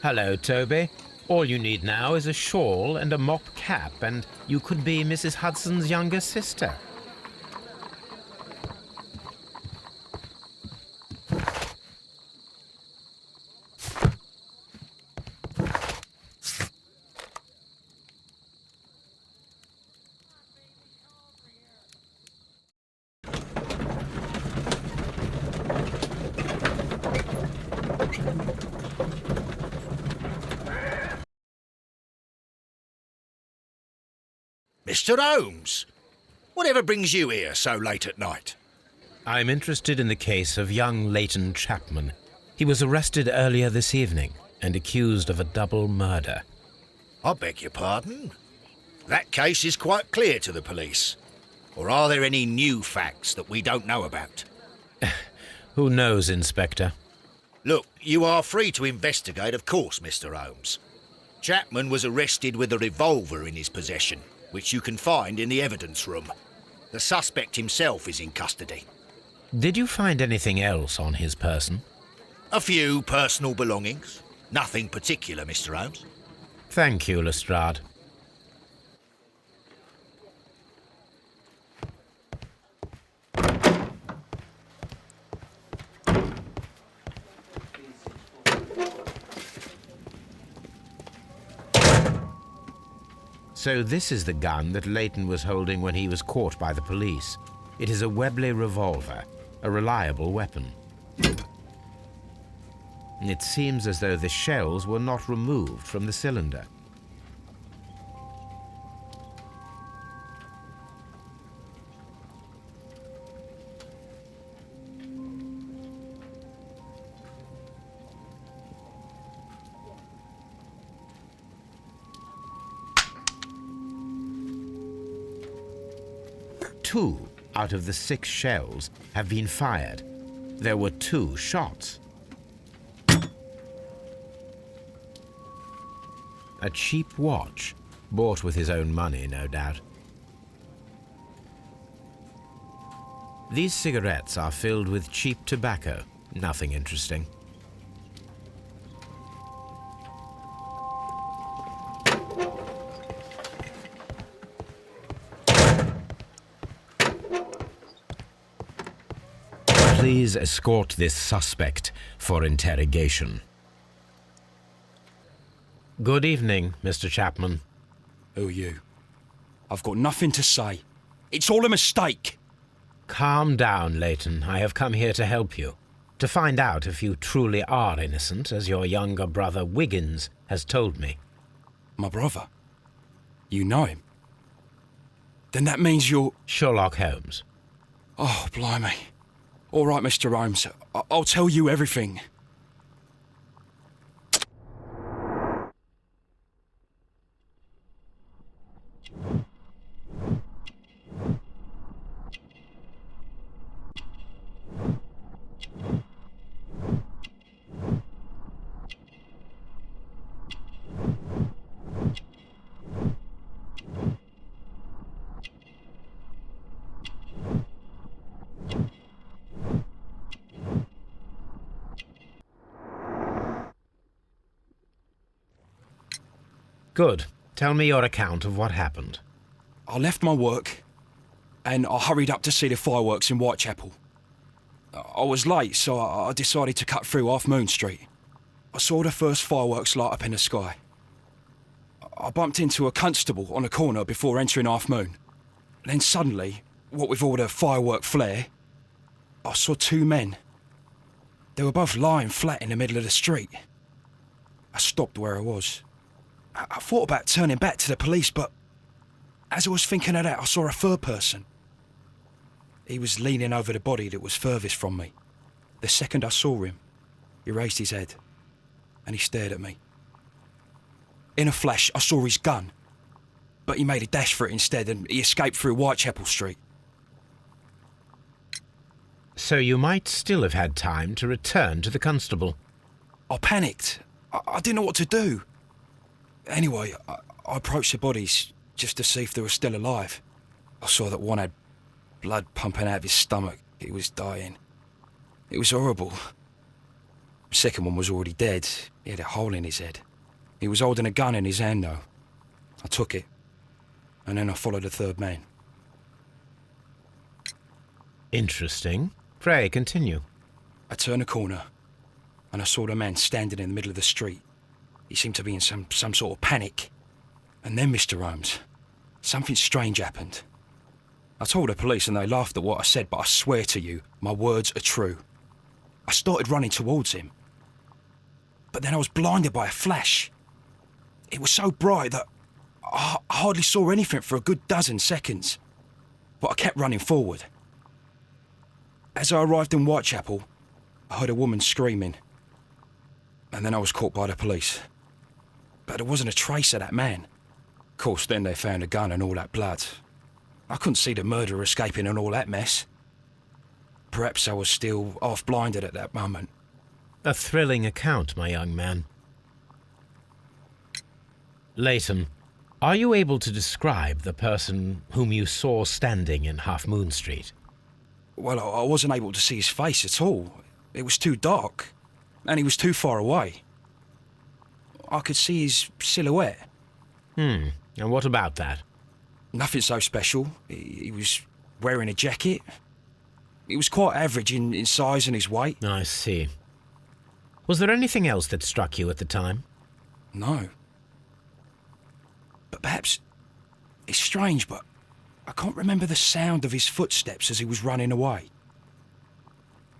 Hello, Toby. All you need now is a shawl and a mop cap, and you could be Mrs. Hudson's younger sister. Mr. Holmes, whatever brings you here so late at night? I'm interested in the case of young Leighton Chapman. He was arrested earlier this evening and accused of a double murder. I beg your pardon? That case is quite clear to the police. Or are there any new facts that we don't know about? Who knows, Inspector? Look, you are free to investigate, of course, Mr. Holmes. Chapman was arrested with a revolver in his possession, which you can find in the evidence room. The suspect himself is in custody. Did you find anything else on his person? A few personal belongings. Nothing particular, Mr. Holmes. Thank you, Lestrade. So this is the gun that Leighton was holding when he was caught by the police. It is a Webley revolver, a reliable weapon. It seems as though the shells were not removed from the cylinder. Two out of the 6 shells have been fired. There were 2 shots. A cheap watch, bought with his own money, no doubt. These cigarettes are filled with cheap tobacco, nothing interesting. Please escort this suspect for interrogation. Good evening, Mr. Chapman. Who are you? I've got nothing to say. It's all a mistake. Calm down, Leighton. I have come here to help you. To find out if you truly are innocent, as your younger brother Wiggins has told me. My brother? You know him? Then that means you're... Sherlock Holmes. Oh, blimey. All right, Mr. Holmes. I'll tell you everything. Good. Tell me your account of what happened. I left my work and I hurried up to see the fireworks in Whitechapel. I was late, so I decided to cut through Half Moon Street. I saw the first fireworks light up in the sky. I bumped into a constable on a corner before entering Half Moon. Then suddenly, what with all the firework flare, I saw 2 men. They were both lying flat in the middle of the street. I stopped where I was. I thought about turning back to the police, but as I was thinking of that, I saw a third person. He was leaning over the body that was furthest from me. The second I saw him, he raised his head and he stared at me. In a flash, I saw his gun, but he made a dash for it instead and he escaped through Whitechapel Street. So you might still have had time to return to the constable. I panicked. I didn't know what to do. Anyway, I approached the bodies just to see if they were still alive. I saw that one had blood pumping out of his stomach. He was dying. It was horrible. Second one was already dead. He had a hole in his head. He was holding a gun in his hand, though. I took it, and then I followed the third man. Interesting. Pray, continue. I turned a corner, and I saw the man standing in the middle of the street. He seemed to be in some sort of panic. And then, Mr. Holmes, something strange happened. I told the police and they laughed at what I said, but I swear to you, my words are true. I started running towards him. But then I was blinded by a flash. It was so bright that I hardly saw anything for a good dozen seconds. But I kept running forward. As I arrived in Whitechapel, I heard a woman screaming. And then I was caught by the police. But there wasn't a trace of that man. Of course, then they found a gun and all that blood. I couldn't see the murderer escaping and all that mess. Perhaps I was still half-blinded at that moment. A thrilling account, my young man. Leighton, are you able to describe the person whom you saw standing in Half Moon Street? Well, I wasn't able to see his face at all. It was too dark, and he was too far away. I could see his silhouette. And what about that? Nothing so special. He was wearing a jacket. He was quite average in size and his weight. I see. Was there anything else that struck you at the time? No. But perhaps it's strange, but I can't remember the sound of his footsteps as he was running away.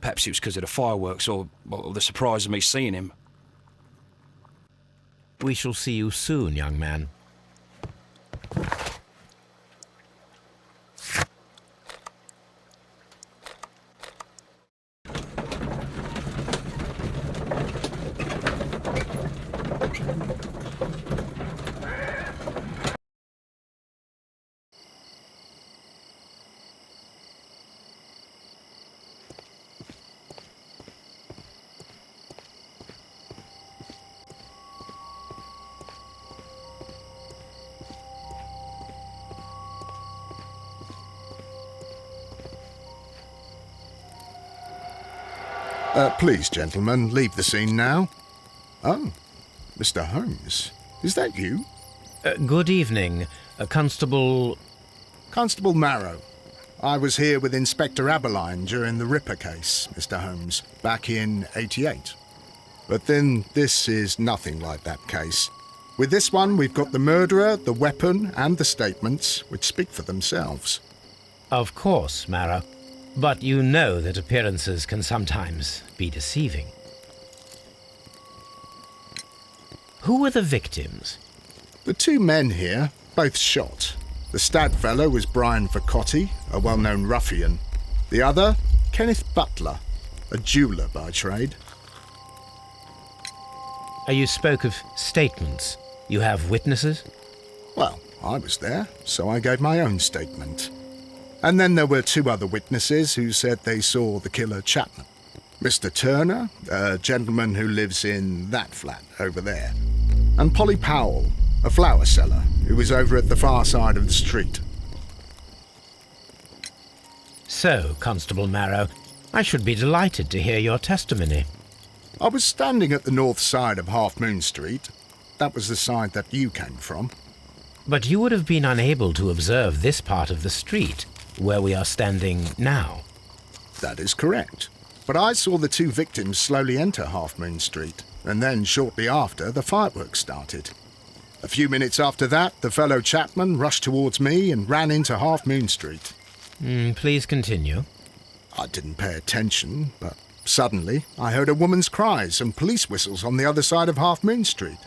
Perhaps it was because of the fireworks or the surprise of me seeing him. We shall see you soon, young man. Please, gentlemen, leave the scene now. Oh, Mr. Holmes, is that you? Good evening, Constable... Constable Marrow. I was here with Inspector Aberline during the Ripper case, Mr. Holmes, back in '88. But then this is nothing like that case. With this one, we've got the murderer, the weapon, and the statements, which speak for themselves. Of course, Marrow. But you know that appearances can sometimes be deceiving. Who were the victims? The two men here, both shot. The stab fellow was Brian Vercotti, a well-known ruffian. The other, Kenneth Butler, a jeweller by trade. You spoke of statements. You have witnesses? Well, I was there, so I gave my own statement. And then there were two other witnesses who said they saw the killer Chapman. Mr. Turner, a gentleman who lives in that flat over there. And Polly Powell, a flower seller, who was over at the far side of the street. So, Constable Marrow, I should be delighted to hear your testimony. I was standing at the north side of Half Moon Street. That was the side that you came from. But you would have been unable to observe this part of the street, where we are standing now. That is correct. But I saw the two victims slowly enter Half Moon Street, and then shortly after, the fireworks started. A few minutes after that, the fellow Chapman rushed towards me and ran into Half Moon Street. Please continue. I didn't pay attention, but suddenly I heard a woman's cries and police whistles on the other side of Half Moon Street.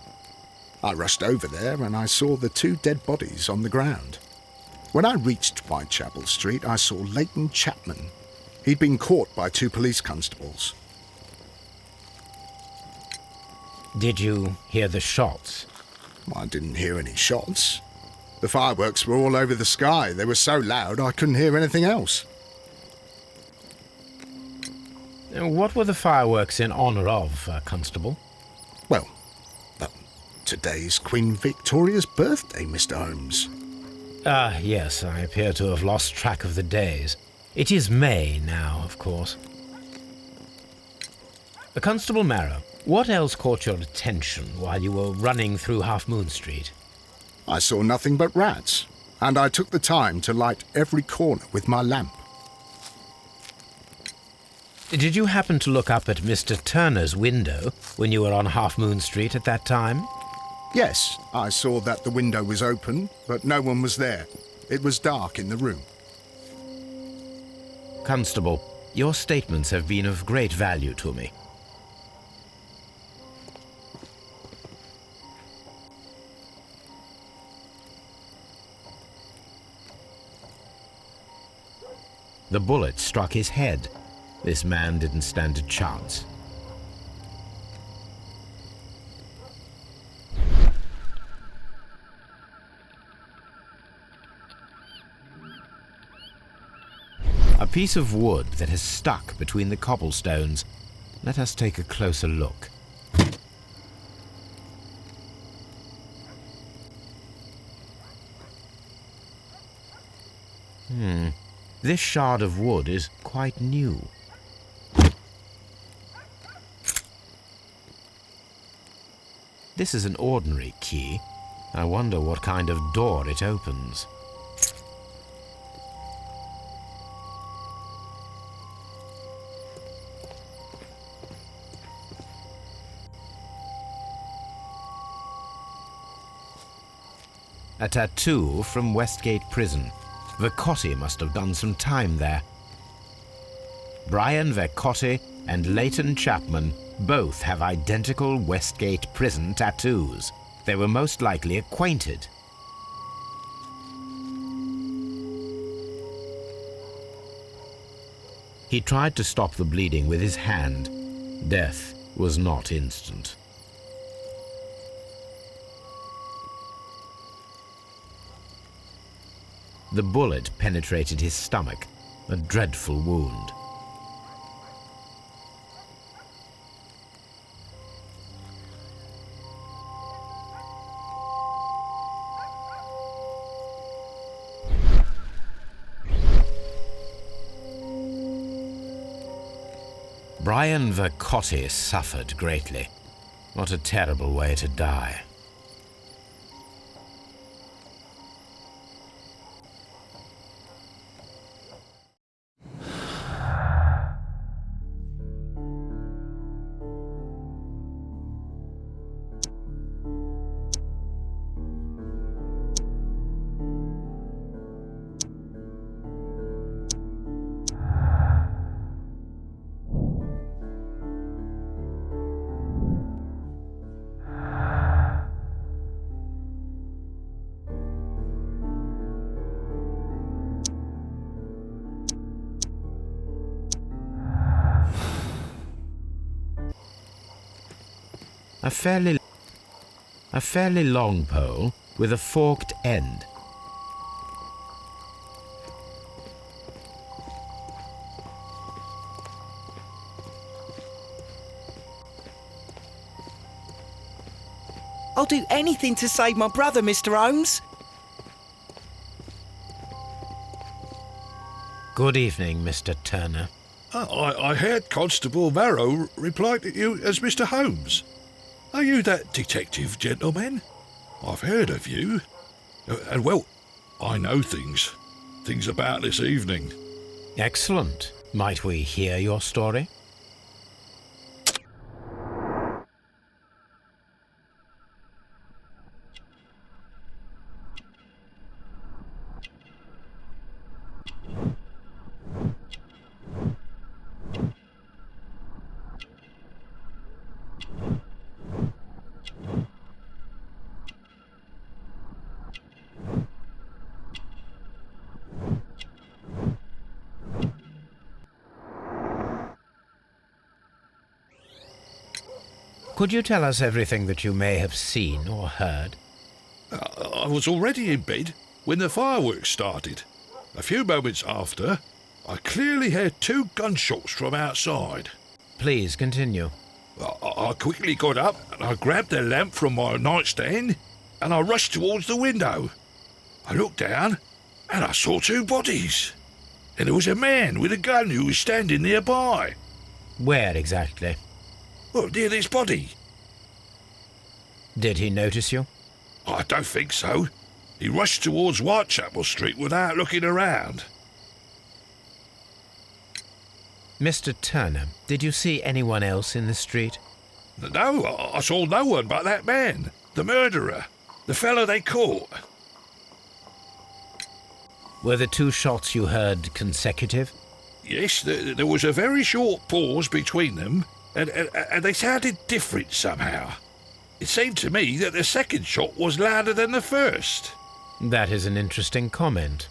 I rushed over there and I saw the two dead bodies on the ground. When I reached Whitechapel Street, I saw Leighton Chapman. He'd been caught by two police constables. Did you hear the shots? I didn't hear any shots. The fireworks were all over the sky. They were so loud I couldn't hear anything else. What were the fireworks in honour of, Constable? Well, today's Queen Victoria's birthday, Mr. Holmes. Yes, I appear to have lost track of the days. It is May now, of course. Constable Marrow, what else caught your attention while you were running through Half Moon Street? I saw nothing but rats, and I took the time to light every corner with my lamp. Did you happen to look up at Mr. Turner's window when you were on Half Moon Street at that time? Yes, I saw that the window was open, but no one was there. It was dark in the room. Constable, your statements have been of great value to me. The bullet struck his head. This man didn't stand a chance. A piece of wood that has stuck between the cobblestones. Let us take a closer look. This shard of wood is quite new. This is an ordinary key. I wonder what kind of door it opens. A tattoo from Westgate Prison. Vercotti must have done some time there. Brian Vercotti and Leighton Chapman both have identical Westgate Prison tattoos. They were most likely acquainted. He tried to stop the bleeding with his hand. Death was not instant. The bullet penetrated his stomach, a dreadful wound. Brian Vercotti suffered greatly. What a terrible way to die. A fairly long pole with a forked end. I'll do anything to save my brother, Mr. Holmes. Good evening, Mr. Turner. I heard Constable Marrow reply to you as Mr. Holmes. Are you that detective gentleman? I've heard of you. And well, I know things about this evening. Excellent. Might we hear your story? Could you tell us everything that you may have seen or heard? I was already in bed when the fireworks started. A few moments after, I clearly heard 2 gunshots from outside. Please continue. I quickly got up and I grabbed the lamp from my nightstand and I rushed towards the window. I looked down and I saw 2 bodies. And there was a man with a gun who was standing nearby. Where exactly? Well, near this body. Did he notice you? I don't think so. He rushed towards Whitechapel Street without looking around. Mr. Turner, did you see anyone else in the street? No, I saw no one but that man, the murderer, the fellow they caught. Were the two shots you heard consecutive? Yes, there was a very short pause between them, and they sounded different somehow. It seemed to me that the second shot was louder than the first. That is an interesting comment.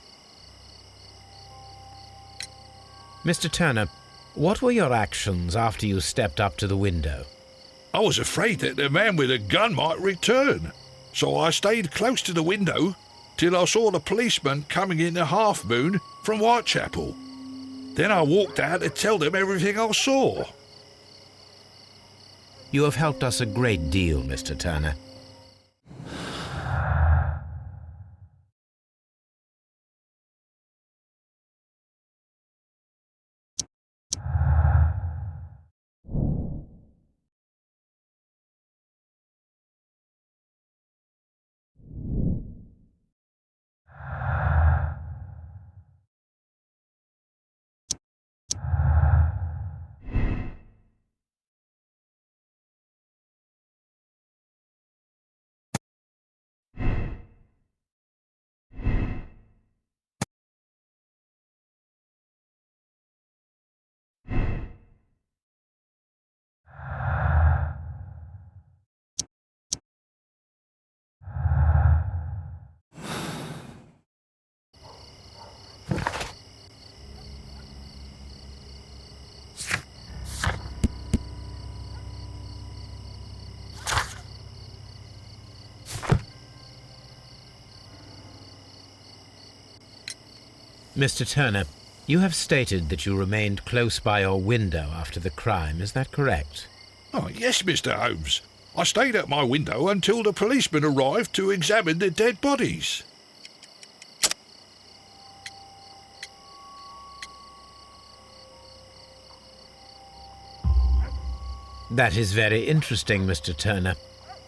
Mr. Turner, what were your actions after you stepped up to the window? I was afraid that the man with a gun might return, so I stayed close to the window till I saw the policeman coming in the Half Moon from Whitechapel. Then I walked out to tell them everything I saw. You have helped us a great deal, Mr. Turner. Mr. Turner, you have stated that you remained close by your window after the crime, is that correct? Oh, yes, Mr. Holmes. I stayed at my window until the policeman arrived to examine the dead bodies. That is very interesting, Mr. Turner.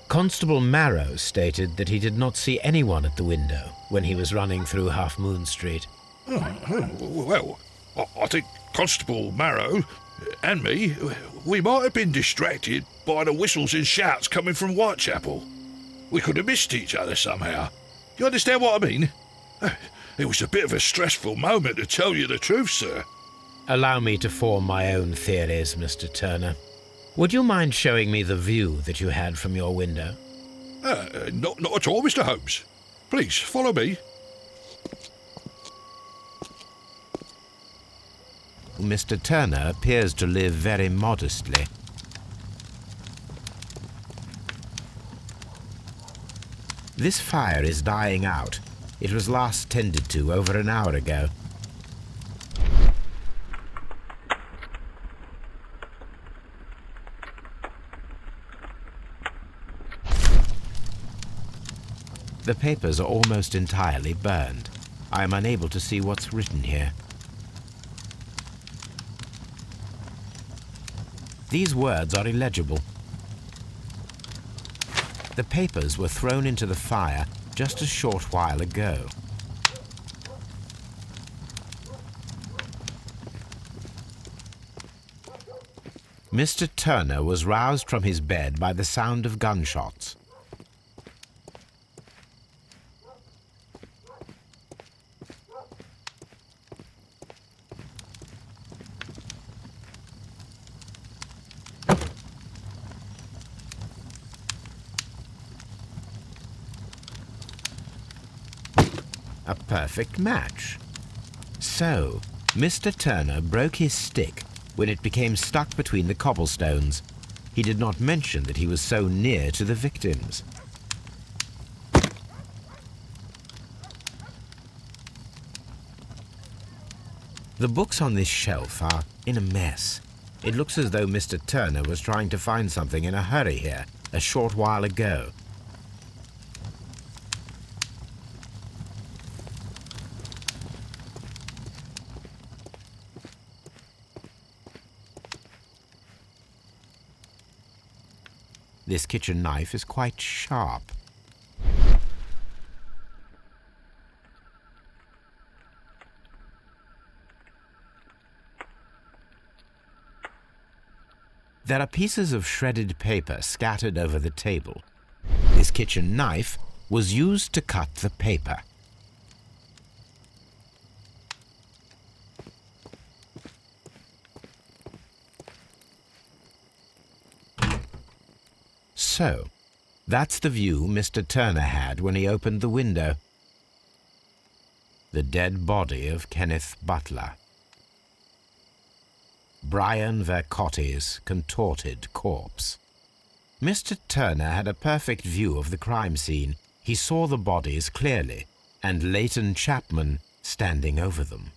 Constable Marrow stated that he did not see anyone at the window when he was running through Half Moon Street. Well, I think Constable Marrow and me, we might have been distracted by the whistles and shouts coming from Whitechapel. We could have missed each other somehow. You understand what I mean? It was a bit of a stressful moment, to tell you the truth, sir. Allow me to form my own theories, Mr. Turner. Would you mind showing me the view that you had from your window? Not at all, Mr. Holmes. Please, follow me. Mr. Turner appears to live very modestly. This fire is dying out. It was last tended to over an hour ago. The papers are almost entirely burned. I am unable to see what's written here. These words are illegible. The papers were thrown into the fire just a short while ago. Mr. Turner was roused from his bed by the sound of gunshots. A perfect match. So, Mr. Turner broke his stick when it became stuck between the cobblestones. He did not mention that he was so near to the victims. The books on this shelf are in a mess. It looks as though Mr. Turner was trying to find something in a hurry here a short while ago. This kitchen knife is quite sharp. There are pieces of shredded paper scattered over the table. This kitchen knife was used to cut the paper. So, that's the view Mr. Turner had when he opened the window. The dead body of Kenneth Butler. Brian Vercotti's contorted corpse. Mr. Turner had a perfect view of the crime scene. He saw the bodies clearly, and Leighton Chapman standing over them.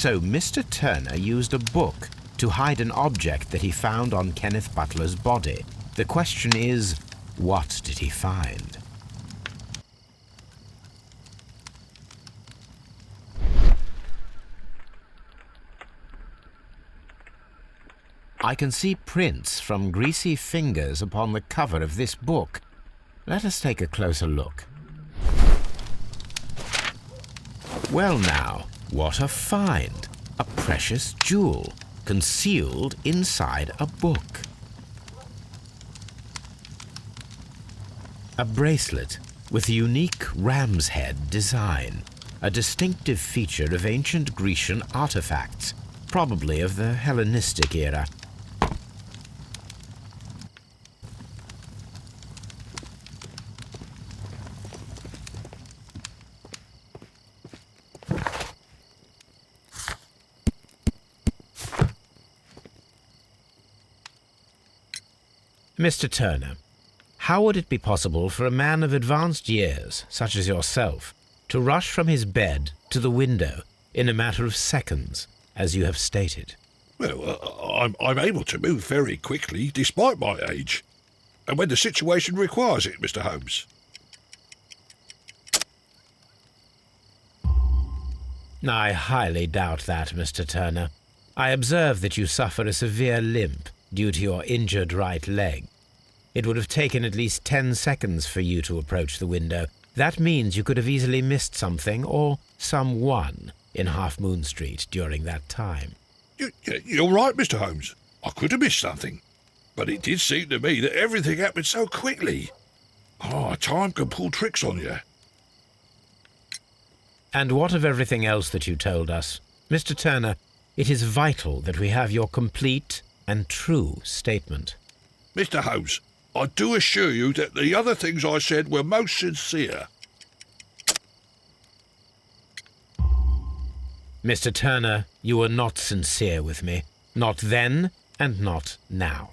So Mr. Turner used a book to hide an object that he found on Kenneth Butler's body. The question is, what did he find? I can see prints from greasy fingers upon the cover of this book. Let us take a closer look. Well now, what a find! A precious jewel concealed inside a book. A bracelet with a unique ram's head design, a distinctive feature of ancient Grecian artifacts, probably of the Hellenistic era. Mr. Turner, how would it be possible for a man of advanced years, such as yourself, to rush from his bed to the window in a matter of seconds, as you have stated? Well, I'm able to move very quickly, despite my age, and when the situation requires it, Mr. Holmes. I highly doubt that, Mr. Turner. I observe that you suffer a severe limp due to your injured right leg. It would have taken at least 10 seconds for you to approach the window. That means you could have easily missed something or someone in Half Moon Street during that time. You're right, Mr. Holmes. I could have missed something. But it did seem to me that everything happened so quickly. Time can pull tricks on you. And what of everything else that you told us? Mr. Turner, It is vital that we have your complete and true statement. Mr. Holmes, I do assure you that the other things I said were most sincere. Mr. Turner, you were not sincere with me. Not then and not now.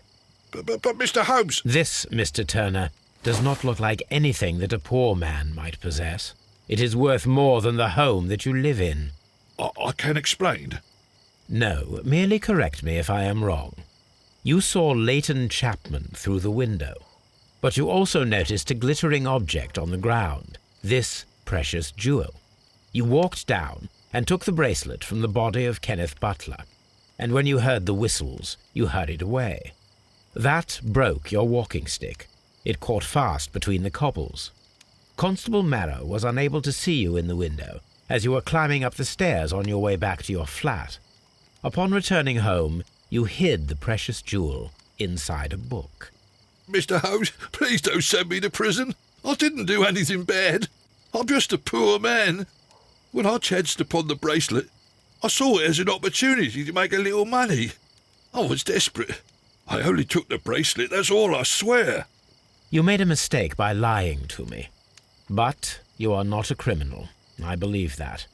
But Mr. Holmes... This, Mr. Turner, does not look like anything that a poor man might possess. It is worth more than the home that you live in. I can explain. No, merely correct me if I am wrong. You saw Leighton Chapman through the window, but you also noticed a glittering object on the ground, this precious jewel. You walked down and took the bracelet from the body of Kenneth Butler, and when you heard the whistles, you hurried away. That broke your walking stick. It caught fast between the cobbles. Constable Marrow was unable to see you in the window as you were climbing up the stairs on your way back to your flat. Upon returning home, you hid the precious jewel inside a book. Mr. Holmes, please don't send me to prison. I didn't do anything bad. I'm just a poor man. When I chanced upon the bracelet, I saw it as an opportunity to make a little money. I was desperate. I only took the bracelet, that's all, I swear. You made a mistake by lying to me. But you are not a criminal. I believe that.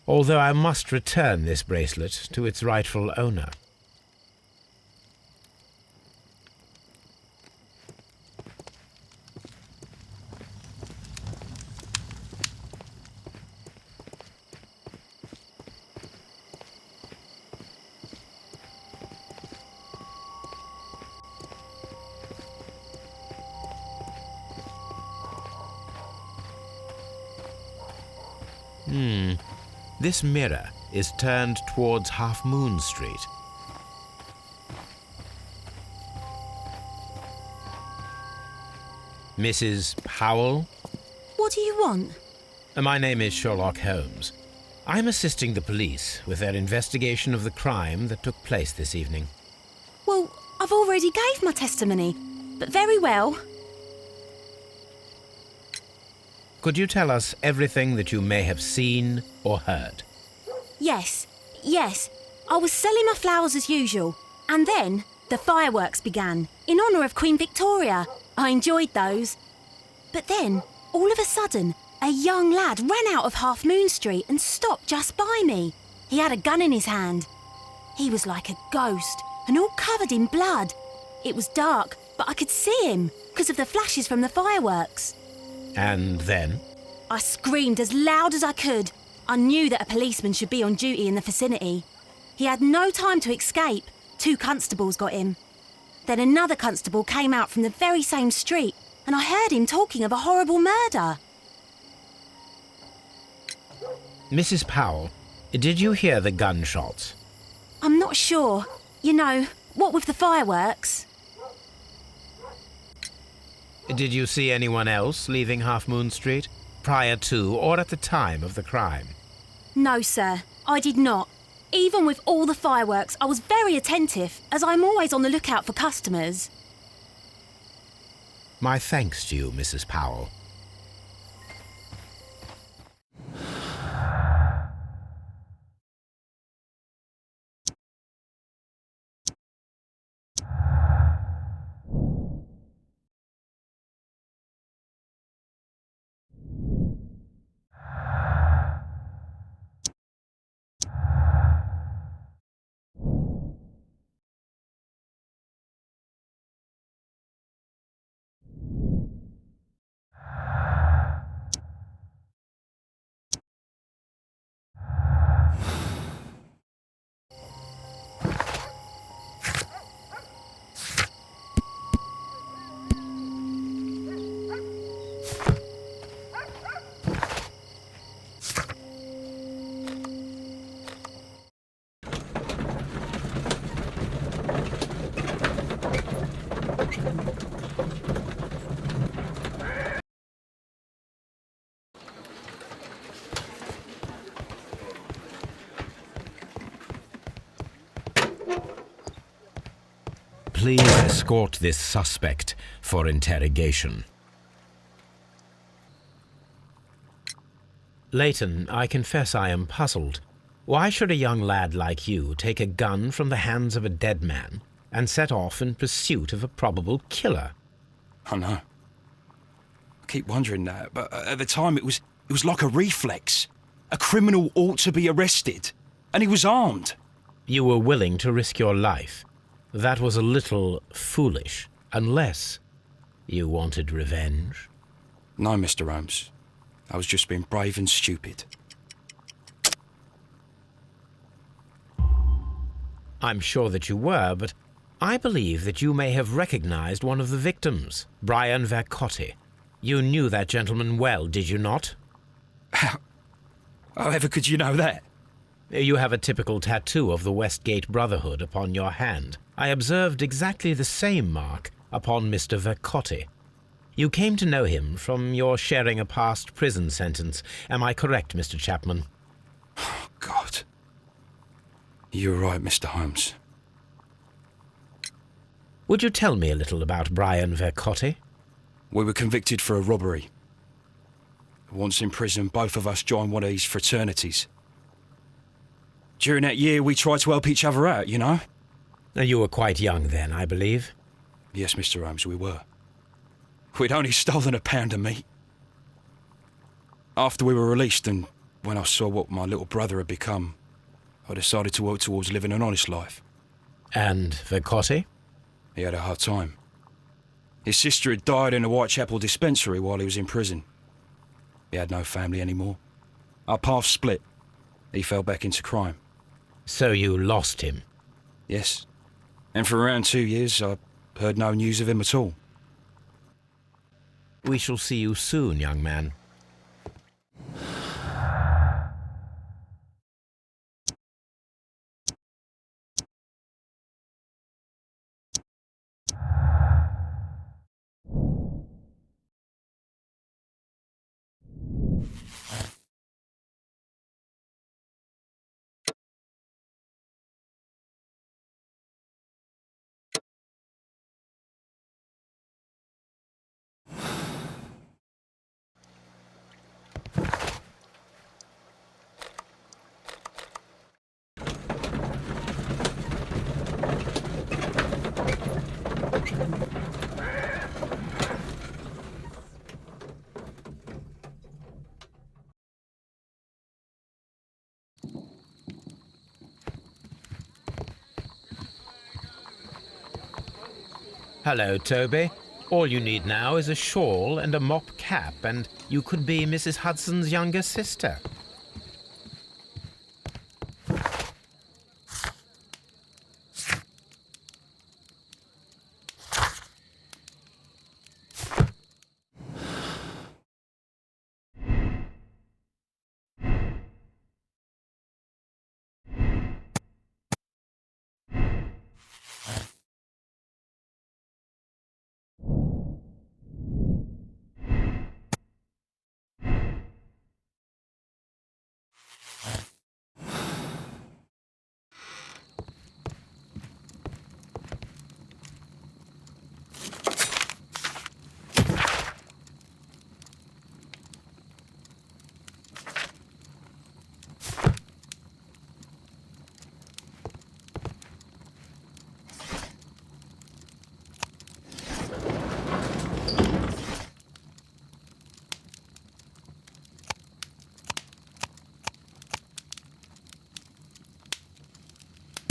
Although I must return this bracelet to its rightful owner. This mirror is turned towards Half Moon Street. Mrs. Powell? What do you want? My name is Sherlock Holmes. I'm assisting the police with their investigation of the crime that took place this evening. Well, I've already gave my testimony, but very well. Could you tell us everything that you may have seen or heard? Yes. I was selling my flowers as usual, and then the fireworks began, in honour of Queen Victoria. I enjoyed those. But then, all of a sudden, a young lad ran out of Half Moon Street and stopped just by me. He had a gun in his hand. He was like a ghost, and all covered in blood. It was dark, but I could see him, because of the flashes from the fireworks. And then? I screamed as loud as I could. I knew that a policeman should be on duty in the vicinity. He had no time to escape. 2 constables got him. Then another constable came out from the very same street, and I heard him talking of a horrible murder. Mrs. Powell, did you hear the gunshots? I'm not sure. You know, what with the fireworks? Did you see anyone else leaving Half Moon Street, prior to or at the time of the crime? No, sir, I did not. Even with all the fireworks, I was very attentive, as I'm always on the lookout for customers. My thanks to you, Mrs. Powell. Please escort this suspect for interrogation. Leighton, I confess I am puzzled. Why should a young lad like you take a gun from the hands of a dead man and set off in pursuit of a probable killer? I know. I keep wondering that, but at the time it was like a reflex. A criminal ought to be arrested, and he was armed. You were willing to risk your life. That was a little foolish, unless you wanted revenge. No, Mr. Holmes. I was just being brave and stupid. I'm sure that you were, but I believe that you may have recognized one of the victims, Brian Vercotti. You knew that gentleman well, did you not? However could you know that? You have a typical tattoo of the Westgate Brotherhood upon your hand. I observed exactly the same mark upon Mr. Vercotti. You came to know him from your sharing a past prison sentence. Am I correct, Mr. Chapman? God. You're right, Mr. Holmes. Would you tell me a little about Brian Vercotti? We were convicted for a robbery. Once in prison, both of us joined one of these fraternities. During that year, we tried to help each other out, you know? You were quite young then, I believe. Yes, Mr. Holmes, we were. We'd only stolen a pound of meat. After we were released, and when I saw what my little brother had become, I decided to work towards living an honest life. And Vercotti? He had a hard time. His sister had died in a Whitechapel dispensary while he was in prison. He had no family anymore. Our paths split. He fell back into crime. So you lost him? Yes. And for around 2 years, I heard no news of him at all. We shall see you soon, young man. Hello, Toby. All you need now is a shawl and a mop cap, and you could be Mrs. Hudson's younger sister.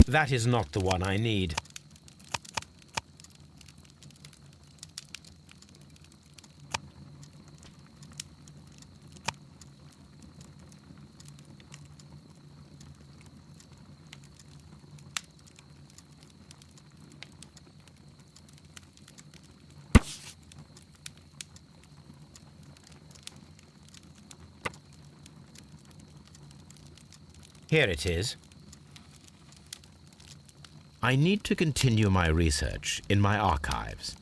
That is not the one I need. Here it is. I need to continue my research in my archives.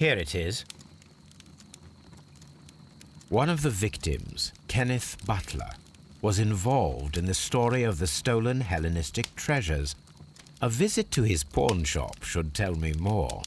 Here it is. One of the victims, Kenneth Butler, was involved in the story of the stolen Hellenistic treasures. A visit to his pawn shop should tell me more.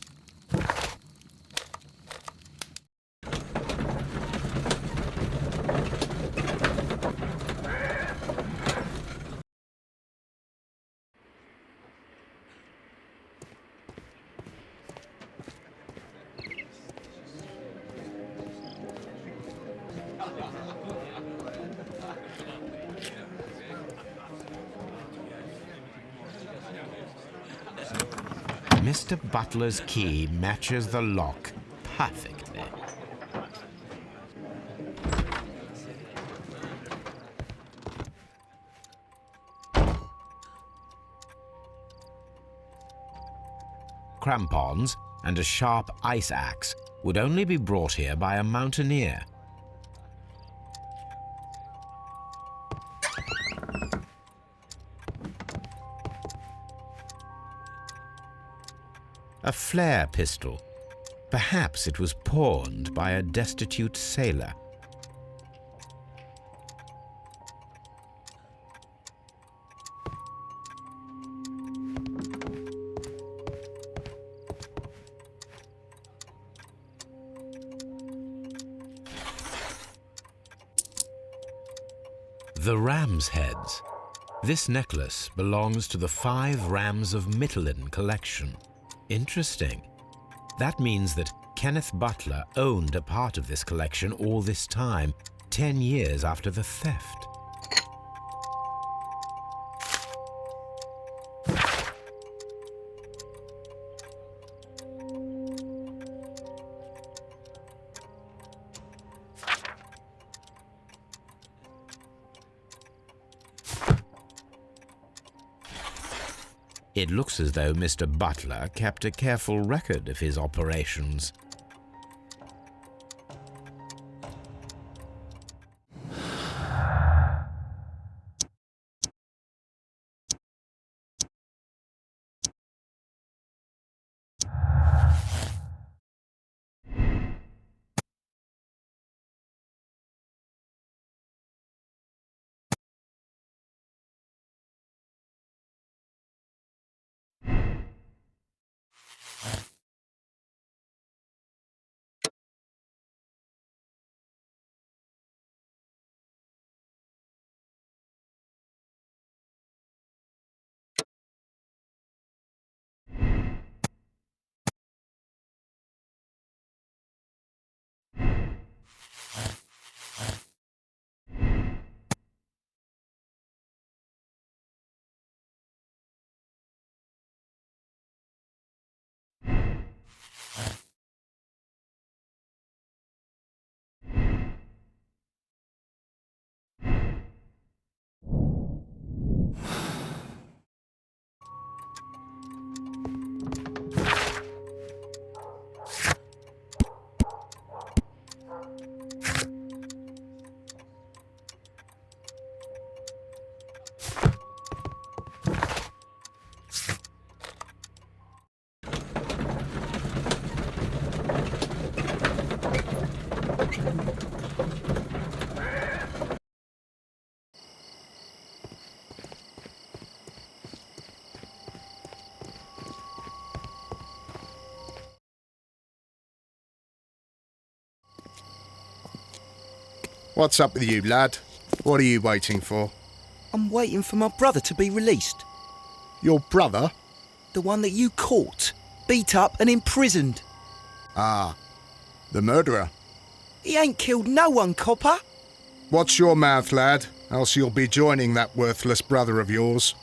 Mr. Butler's key matches the lock perfectly. Crampons and a sharp ice axe would only be brought here by a mountaineer. A flare pistol. Perhaps it was pawned by a destitute sailor. The ram's heads. This necklace belongs to the 5 Rams of Mittelin collection. Interesting. That means that Kenneth Butler owned a part of this collection all this time, 10 years after the theft. It looks as though Mr. Butler kept a careful record of his operations. What's up with you, lad? What are you waiting for? I'm waiting for my brother to be released. Your brother? The one that you caught, beat up and imprisoned. Ah, the murderer. He ain't killed no one, copper. Watch your mouth, lad, else you'll be joining that worthless brother of yours.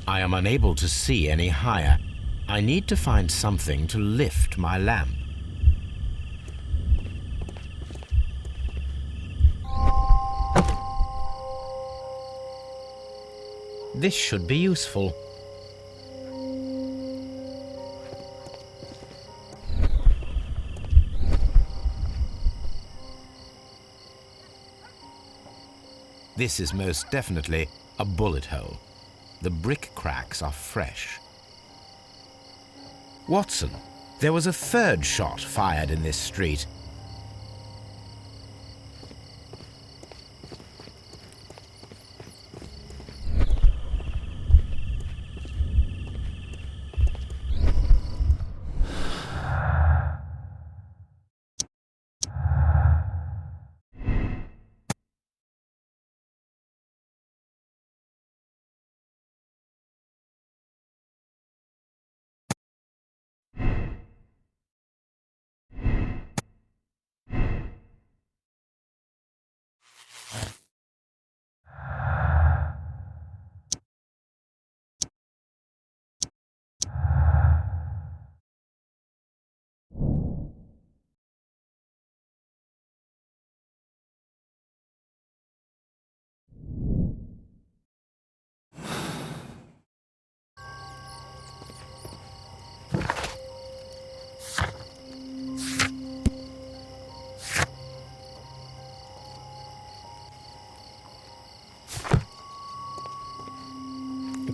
I am unable to see any higher. I need to find something to lift my lamp. This should be useful. This is most definitely a bullet hole. The brick cracks are fresh. Watson, there was a third shot fired in this street.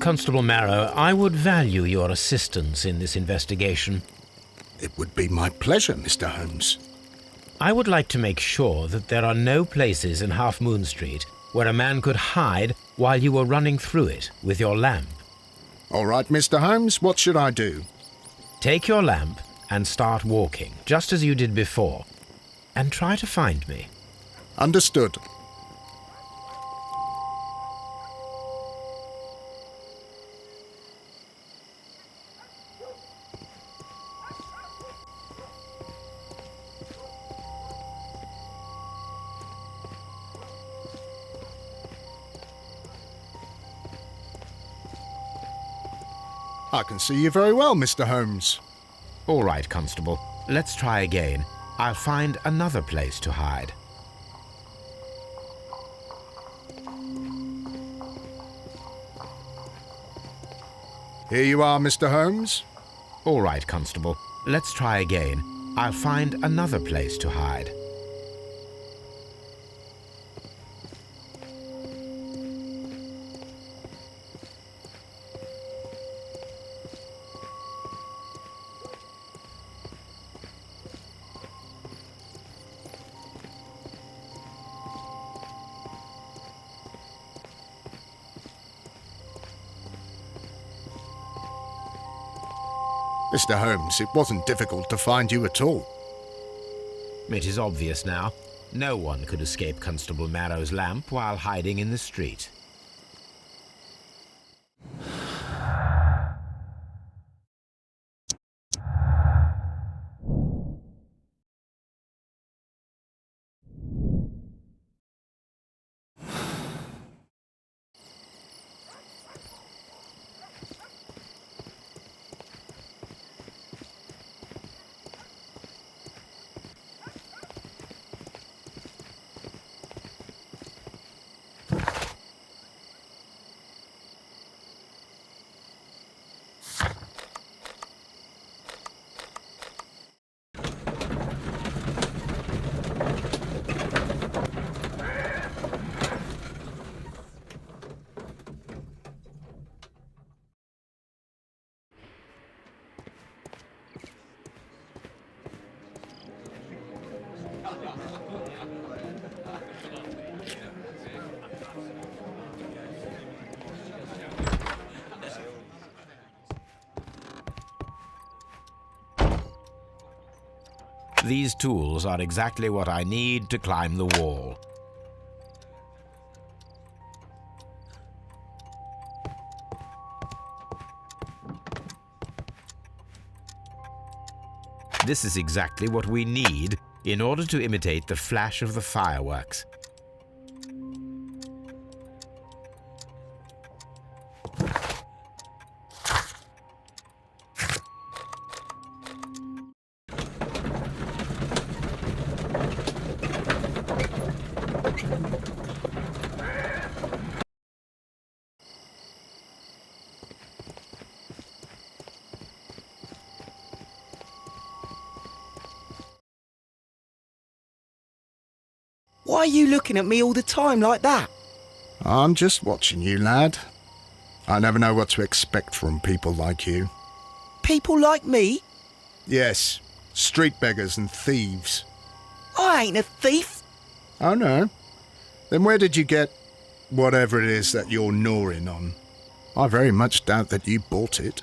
Constable Marrow, I would value your assistance in this investigation. It would be my pleasure, Mr. Holmes. I would like to make sure that there are no places in Half Moon Street where a man could hide while you were running through it with your lamp. All right, Mr. Holmes, what should I do? Take your lamp and start walking, just as you did before, and try to find me. Understood. I can see you very well, Mr. Holmes. All right, Constable. Let's try again. I'll find another place to hide. Here you are, Mr. Holmes. All right, Constable. Let's try again. I'll find another place to hide. Mr. Holmes, it wasn't difficult to find you at all. It is obvious now. No one could escape Constable Marrow's lamp while hiding in the street. These tools are exactly what I need to climb the wall. This is exactly what we need in order to imitate the flash of the fireworks. Why are you looking at me all the time like that? I'm just watching you, lad. I never know what to expect from people like you. People like me? Yes, street beggars and thieves. I ain't a thief. Oh, no? Then where did you get whatever it is that you're gnawing on? I very much doubt that you bought it.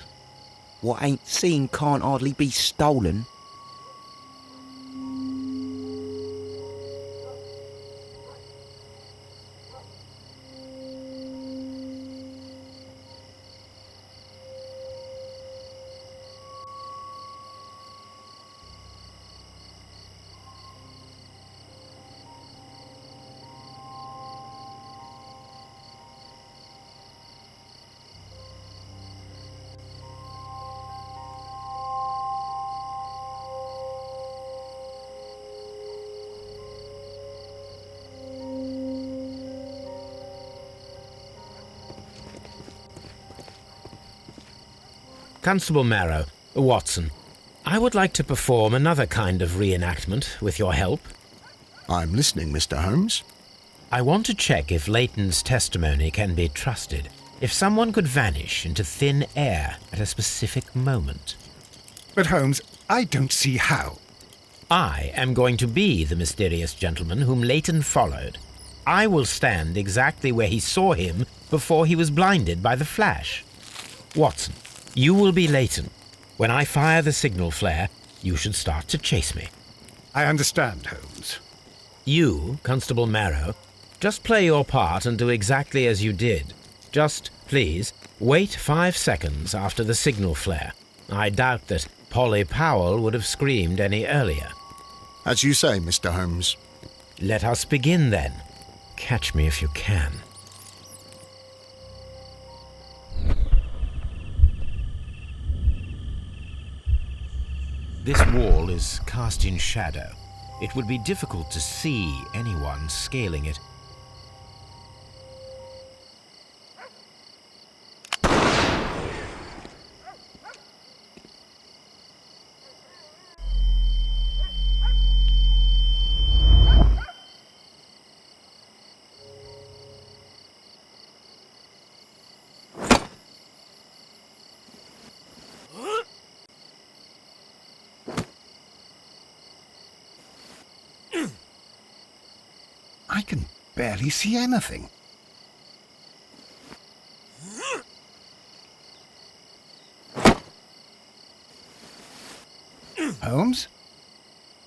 What ain't seen can't hardly be stolen. Constable Marrow, Watson, I would like to perform another kind of reenactment with your help. I'm listening, Mr. Holmes. I want to check if Leighton's testimony can be trusted. If someone could vanish into thin air at a specific moment. But Holmes, I don't see how. I am going to be the mysterious gentleman whom Leighton followed. I will stand exactly where he saw him before he was blinded by the flash. Watson, you will be Leighton. When I fire the signal flare, you should start to chase me. I understand, Holmes. You, Constable Marrow, just play your part and do exactly as you did. Just, please, wait 5 seconds after the signal flare. I doubt that Polly Powell would have screamed any earlier. As you say, Mr. Holmes. Let us begin then. Catch me if you can. This wall is cast in shadow. It would be difficult to see anyone scaling it. I can barely see anything. Holmes?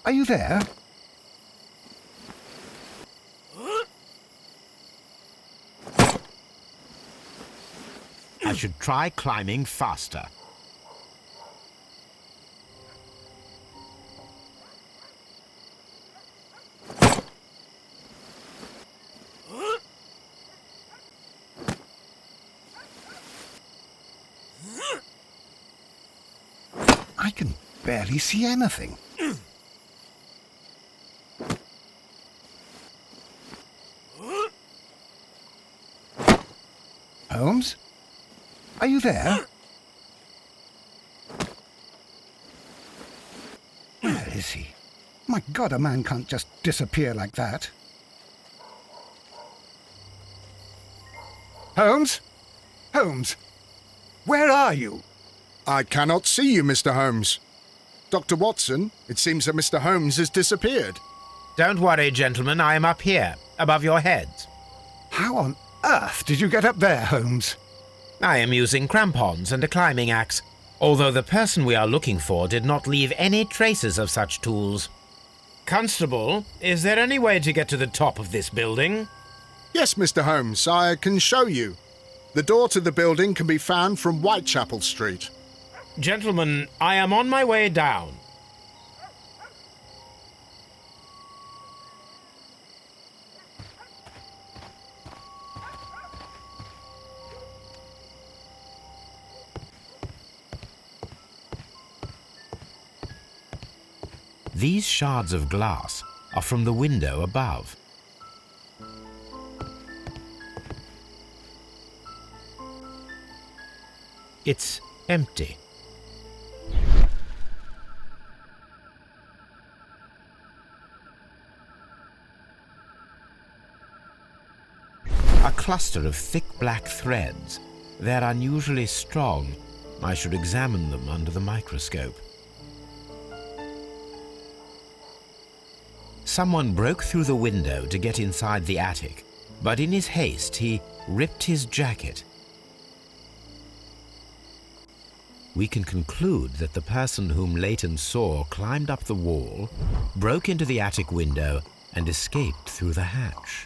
Are you there? I should try climbing faster. I can barely see anything. Holmes? Are you there? Where is he? My God, a man can't just disappear like that. Holmes? Holmes? Where are you? I cannot see you, Mr. Holmes. Dr. Watson, it seems that Mr. Holmes has disappeared. Don't worry, gentlemen. I am up here, above your heads. How on earth did you get up there, Holmes? I am using crampons and a climbing axe, although the person we are looking for did not leave any traces of such tools. Constable, is there any way to get to the top of this building? Yes, Mr. Holmes, I can show you. The door to the building can be found from Whitechapel Street. Gentlemen, I am on my way down. These shards of glass are from the window above. It's empty. A cluster of thick black threads. They're unusually strong. I should examine them under the microscope. Someone broke through the window to get inside the attic, but in his haste he ripped his jacket. We can conclude that the person whom Leighton saw climbed up the wall, broke into the attic window, and escaped through the hatch.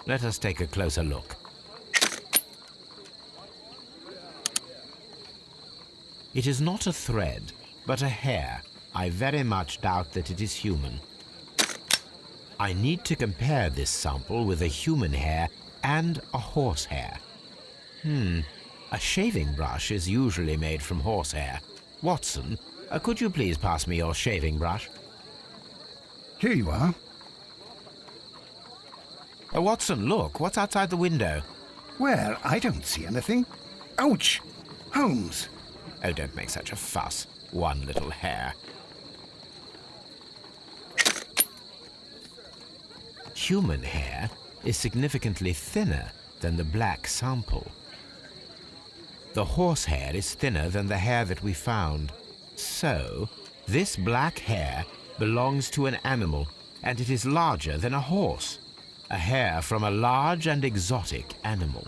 Let us take a closer look. It is not a thread, but a hair. I very much doubt that it is human. I need to compare this sample with a human hair and a horse hair. A shaving brush is usually made from horsehair. Watson, could you please pass me your shaving brush? Here you are. Watson, look, what's outside the window? Well, I don't see anything. Ouch! Holmes! Oh, don't make such a fuss. One little hair. Human hair is significantly thinner than the black sample. The horse hair is thinner than the hair that we found. So, this black hair belongs to an animal, and it is larger than a horse. A hair from a large and exotic animal.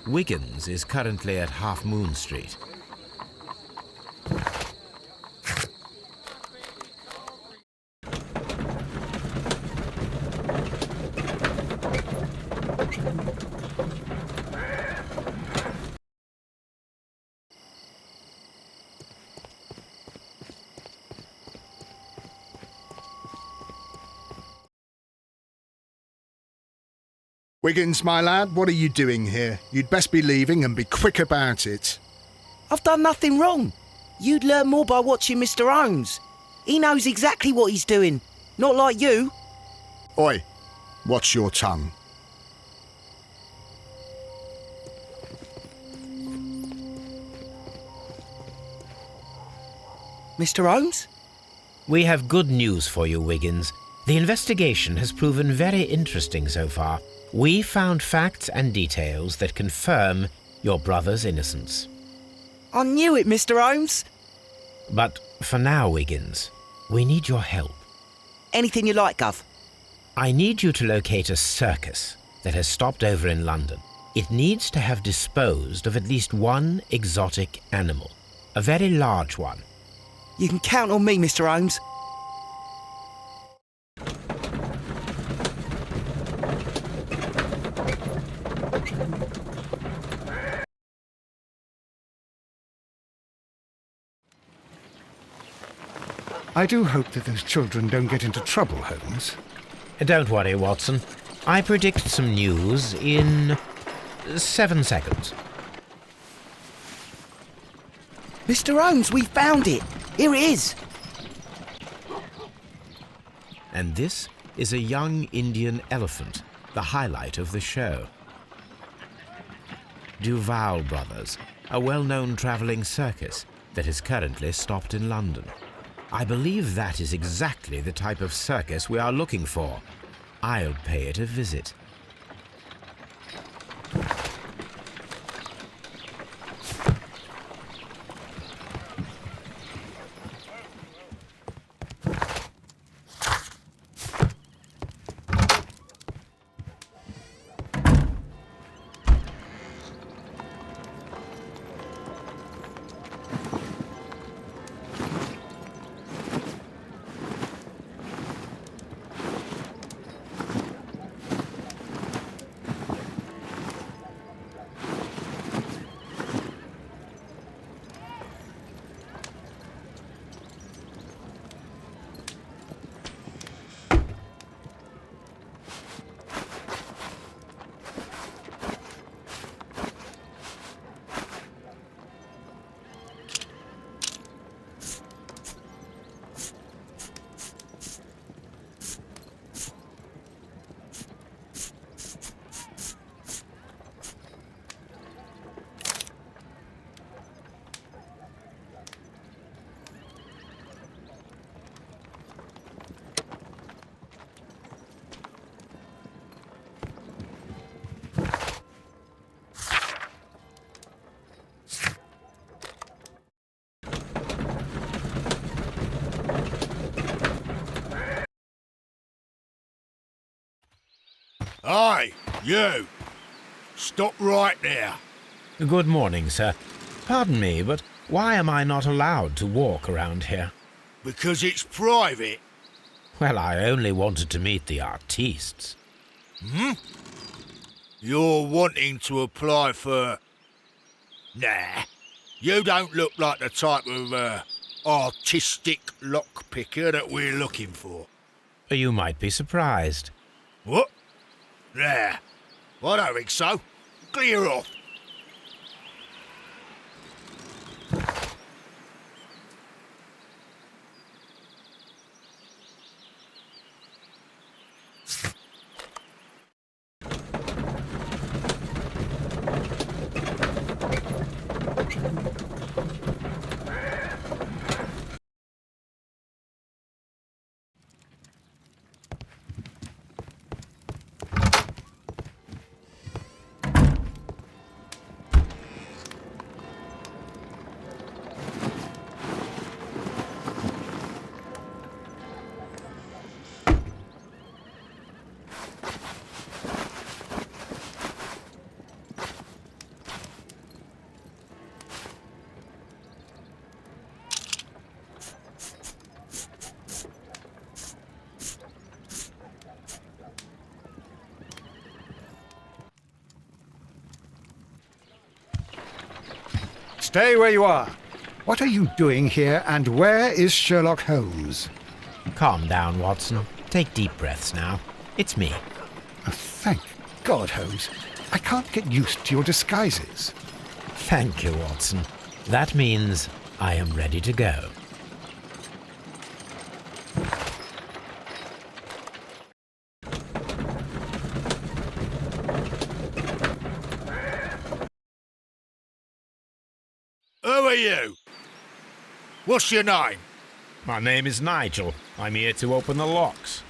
Wiggins is currently at Half Moon Street. Wiggins, my lad, what are you doing here? You'd best be leaving and be quick about it. I've done nothing wrong. You'd learn more by watching Mr. Holmes. He knows exactly what he's doing. Not like you. Oi, watch your tongue. Mr. Holmes? We have good news for you, Wiggins. The investigation has proven very interesting so far. We found facts and details that confirm your brother's innocence. I knew it, Mr. Holmes. But for now, Wiggins, we need your help. Anything you like, Gov. I need you to locate a circus that has stopped over in London. It needs to have disposed of at least one exotic animal, a very large one. You can count on me, Mr. Holmes. I do hope that those children don't get into trouble, Holmes. Don't worry, Watson. I predict some news in 7 seconds. Mr. Holmes, we found it. Here it is. And this is a young Indian elephant, the highlight of the show. Duval Brothers, a well-known travelling circus that is currently stopped in London. I believe that is exactly the type of circus we are looking for. I'll pay it a visit. Aye, you! Stop right there. Good morning, sir. Pardon me, but why am I not allowed to walk around here? Because it's private. Well, I only wanted to meet the artistes. You're wanting to apply for... Nah, you don't look like the type of, artistic lockpicker that we're looking for. You might be surprised. What? Nah, I don't think so. Clear off. Stay where you are. What are you doing here, and where is Sherlock Holmes? Calm down, Watson. Take deep breaths now. It's me. Oh, thank God, Holmes. I can't get used to your disguises. Thank you, Watson. That means I am ready to go. Who are you? What's your name? My name is Nigel. I'm here to open the locks.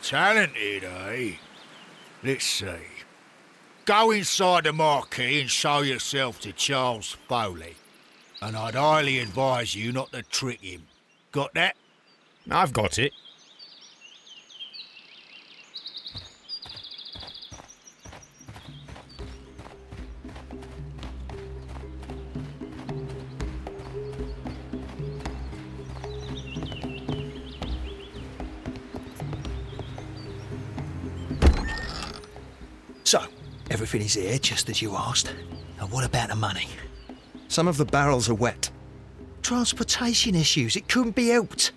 Talented, eh? Let's see. Go inside the marquee and show yourself to Charles Foley. And I'd highly advise you not to trick him. Got that? I've got it. So, everything is here, just as you asked. And what about the money? Some of the barrels are wet. Transportation issues, it couldn't be helped.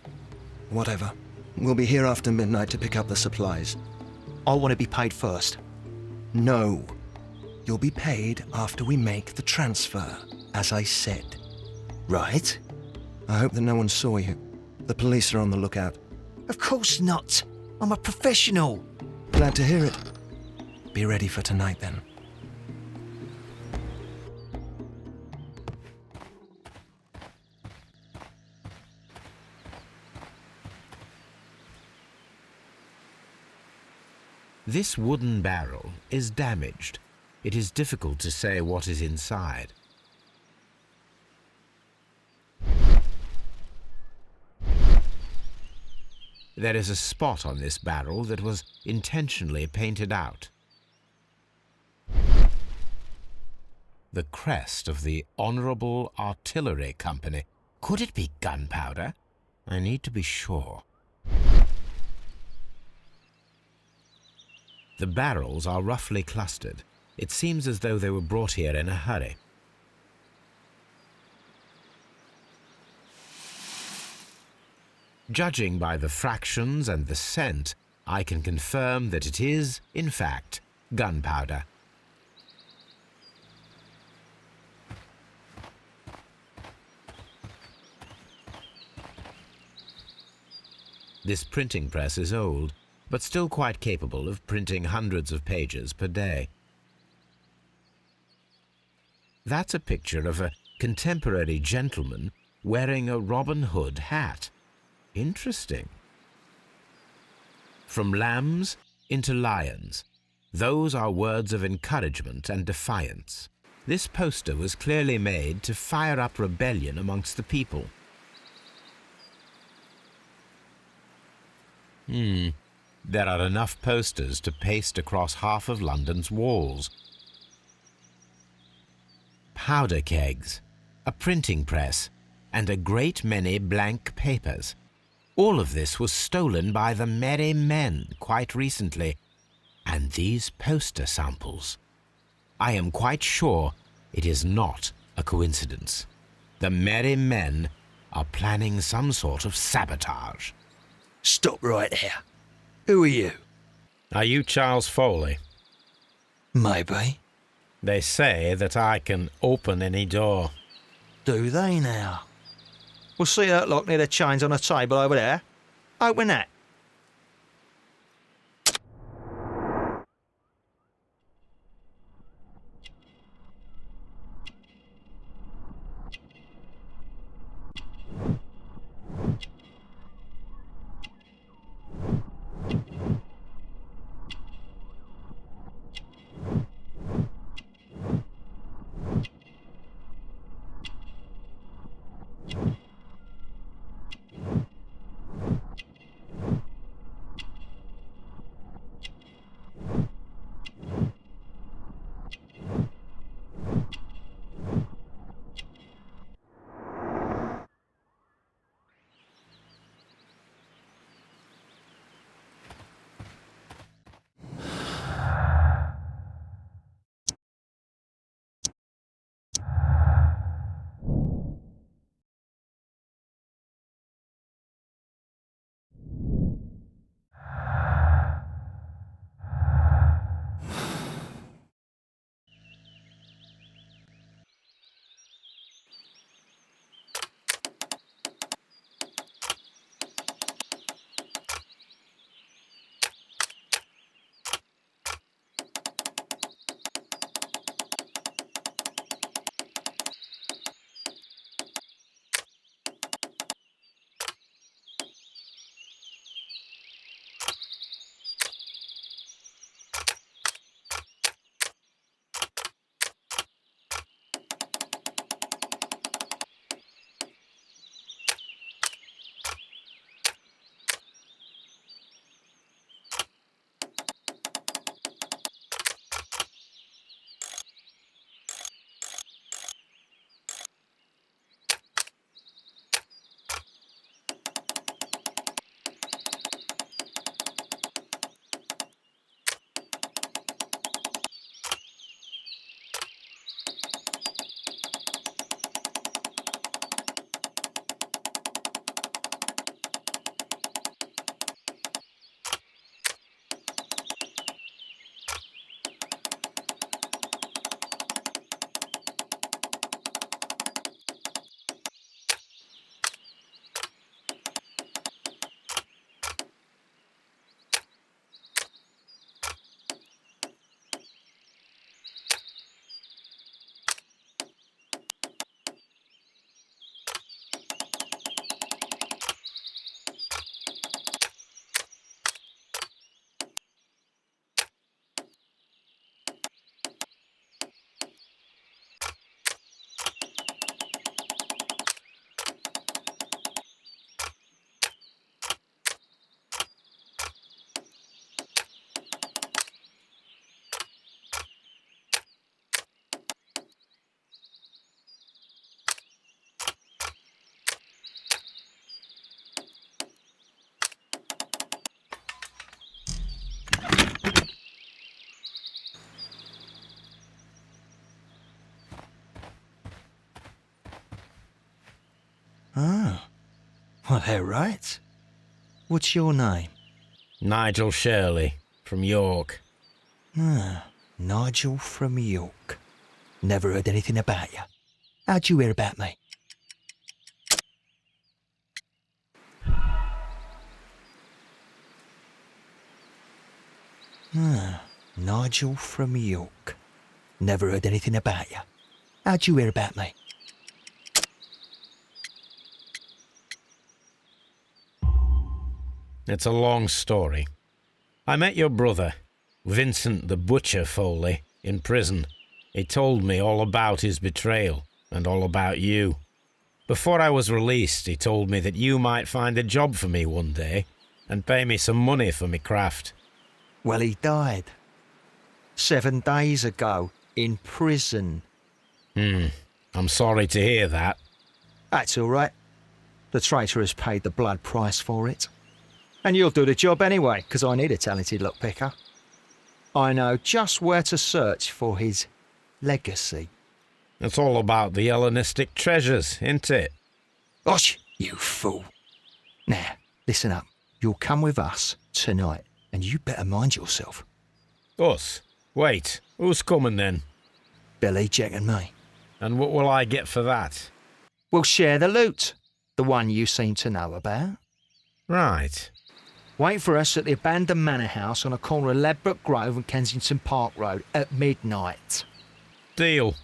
Whatever. We'll be here after midnight to pick up the supplies. I want to be paid first. No. You'll be paid after we make the transfer, as I said. Right? I hope that no one saw you. The police are on the lookout. Of course not. I'm a professional. Glad to hear it. Be ready for tonight, then. This wooden barrel is damaged. It is difficult to say what is inside. There is a spot on this barrel that was intentionally painted out. The crest of the Honourable Artillery Company. Could it be gunpowder? I need to be sure. The barrels are roughly clustered. It seems as though they were brought here in a hurry. Judging by the fractions and the scent, I can confirm that it is, in fact, gunpowder. This printing press is old, but still quite capable of printing hundreds of pages per day. That's a picture of a contemporary gentleman wearing a Robin Hood hat. Interesting. From lambs into lions. Those are words of encouragement and defiance. This poster was clearly made to fire up rebellion amongst the people. There are enough posters to paste across half of London's walls. Powder kegs, a printing press, and a great many blank papers. All of this was stolen by the Merry Men quite recently. And these poster samples. I am quite sure it is not a coincidence. The Merry Men are planning some sort of sabotage. Stop right there. Who are you? Are you Charles Foley? Maybe. They say that I can open any door. Do they now? We'll see that lock near the chains on a table over there. Open that. Well, they're right. What's your name? Nigel Shirley, from York. Ah, Nigel from York. Never heard anything about you. How'd you hear about me? Ah, Nigel from York. Never heard anything about you. How'd you hear about me? It's a long story. I met your brother, Vincent the Butcher Foley, in prison. He told me all about his betrayal and all about you. Before I was released, he told me that you might find a job for me one day and pay me some money for me craft. Well, he died. 7 days ago, in prison. I'm sorry to hear that. That's all right. The traitor has paid the blood price for it. And you'll do the job anyway, because I need a talented lockpicker. I know just where to search for his legacy. It's all about the Hellenistic treasures, isn't it? Osh, you fool. Now, listen up. You'll come with us tonight, and you better mind yourself. Us? Wait, who's coming then? Billy, Jack and me. And what will I get for that? We'll share the loot. The one you seem to know about. Right. Wait for us at the abandoned manor house on the corner of Ladbroke Grove and Kensington Park Road at midnight. Deal.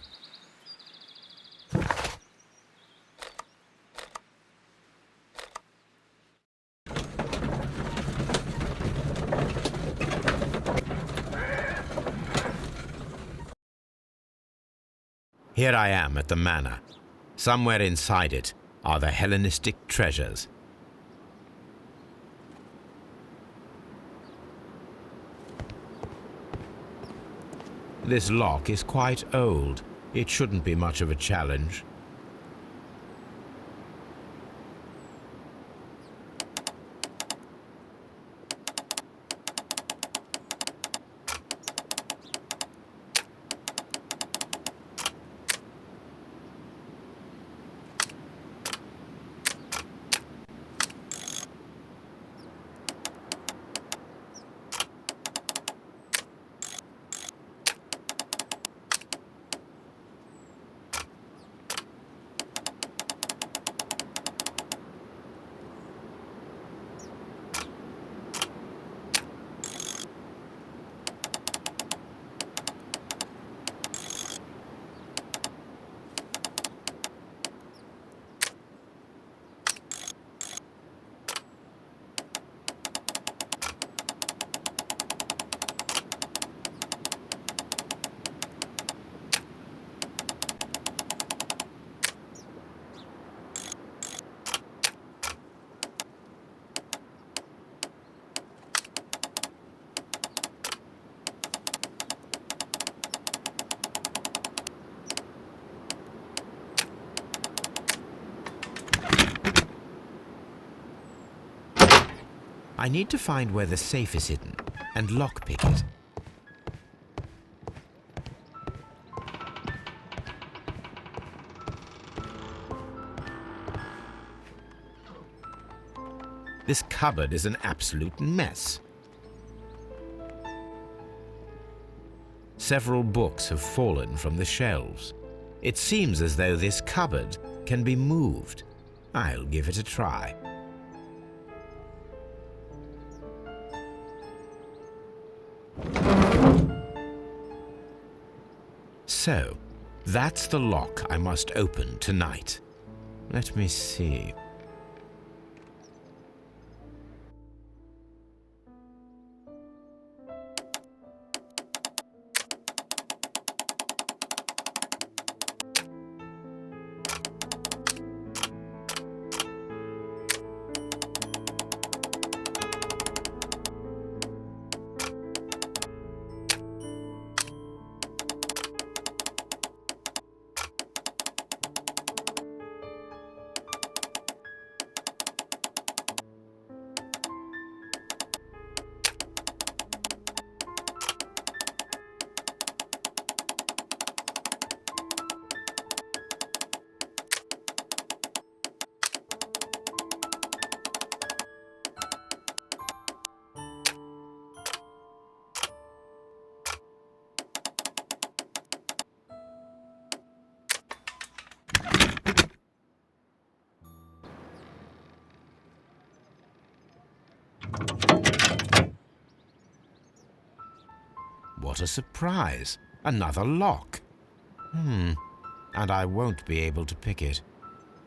Here I am at the manor. Somewhere inside it are the Hellenistic treasures. This lock is quite old. It shouldn't be much of a challenge. I need to find where the safe is hidden and lockpick it. This cupboard is an absolute mess. Several books have fallen from the shelves. It seems as though this cupboard can be moved. I'll give it a try. So, that's the lock I must open tonight. Let me see. what a surprise. Another lock. And I won't be able to pick it.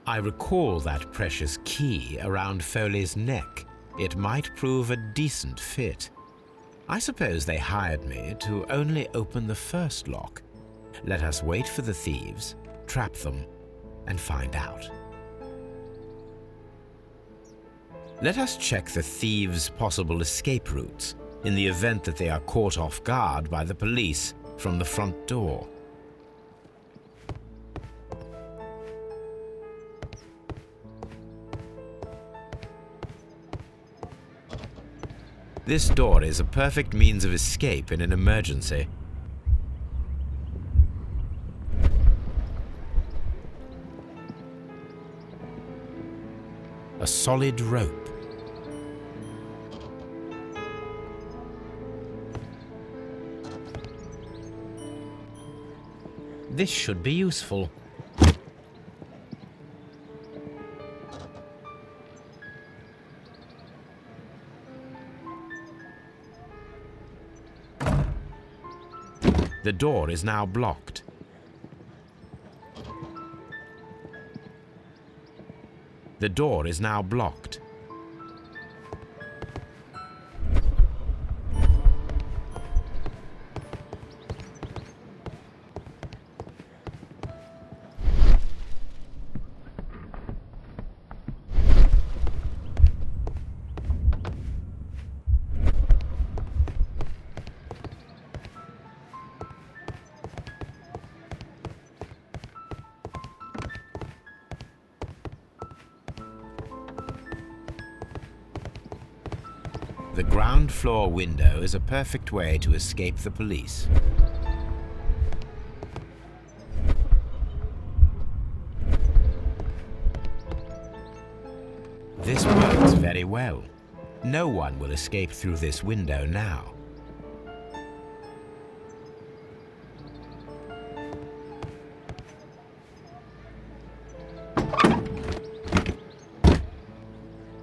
I recall that precious key around Foley's neck. It might prove a decent fit. I suppose they hired me to only open the first lock. Let us wait for the thieves, trap them, and find out. Let us check the thieves' possible escape routes in the event that they are caught off guard by the police from the front door. This door is a perfect means of escape in an emergency. A solid rope. This should be useful. The door is now blocked. The door is now blocked. The ground floor window is a perfect way to escape the police. This works very well. No one will escape through this window now.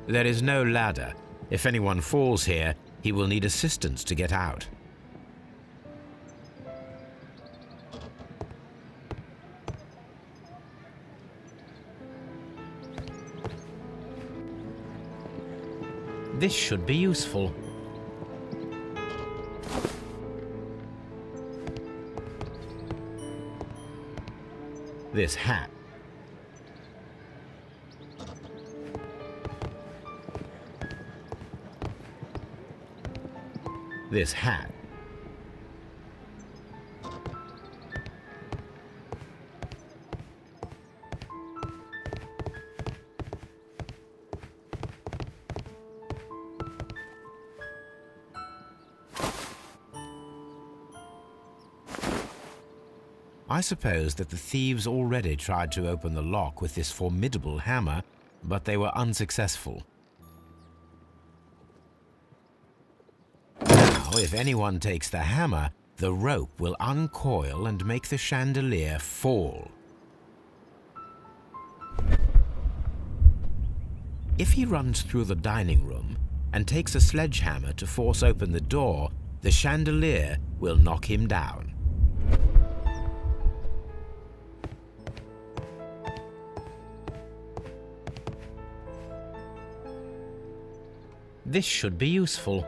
There is no ladder. If anyone falls here, he will need assistance to get out. This should be useful. This hat. This hat. I suppose that the thieves already tried to open the lock with this formidable hammer, but they were unsuccessful. If anyone takes the hammer, the rope will uncoil and make the chandelier fall. If he runs through the dining room and takes a sledgehammer to force open the door, the chandelier will knock him down. This should be useful.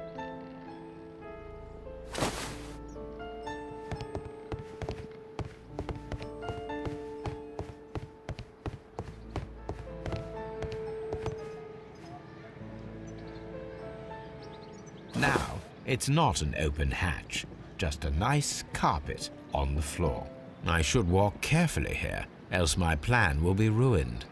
Now, it's not an open hatch, just a nice carpet on the floor. I should walk carefully here, else my plan will be ruined.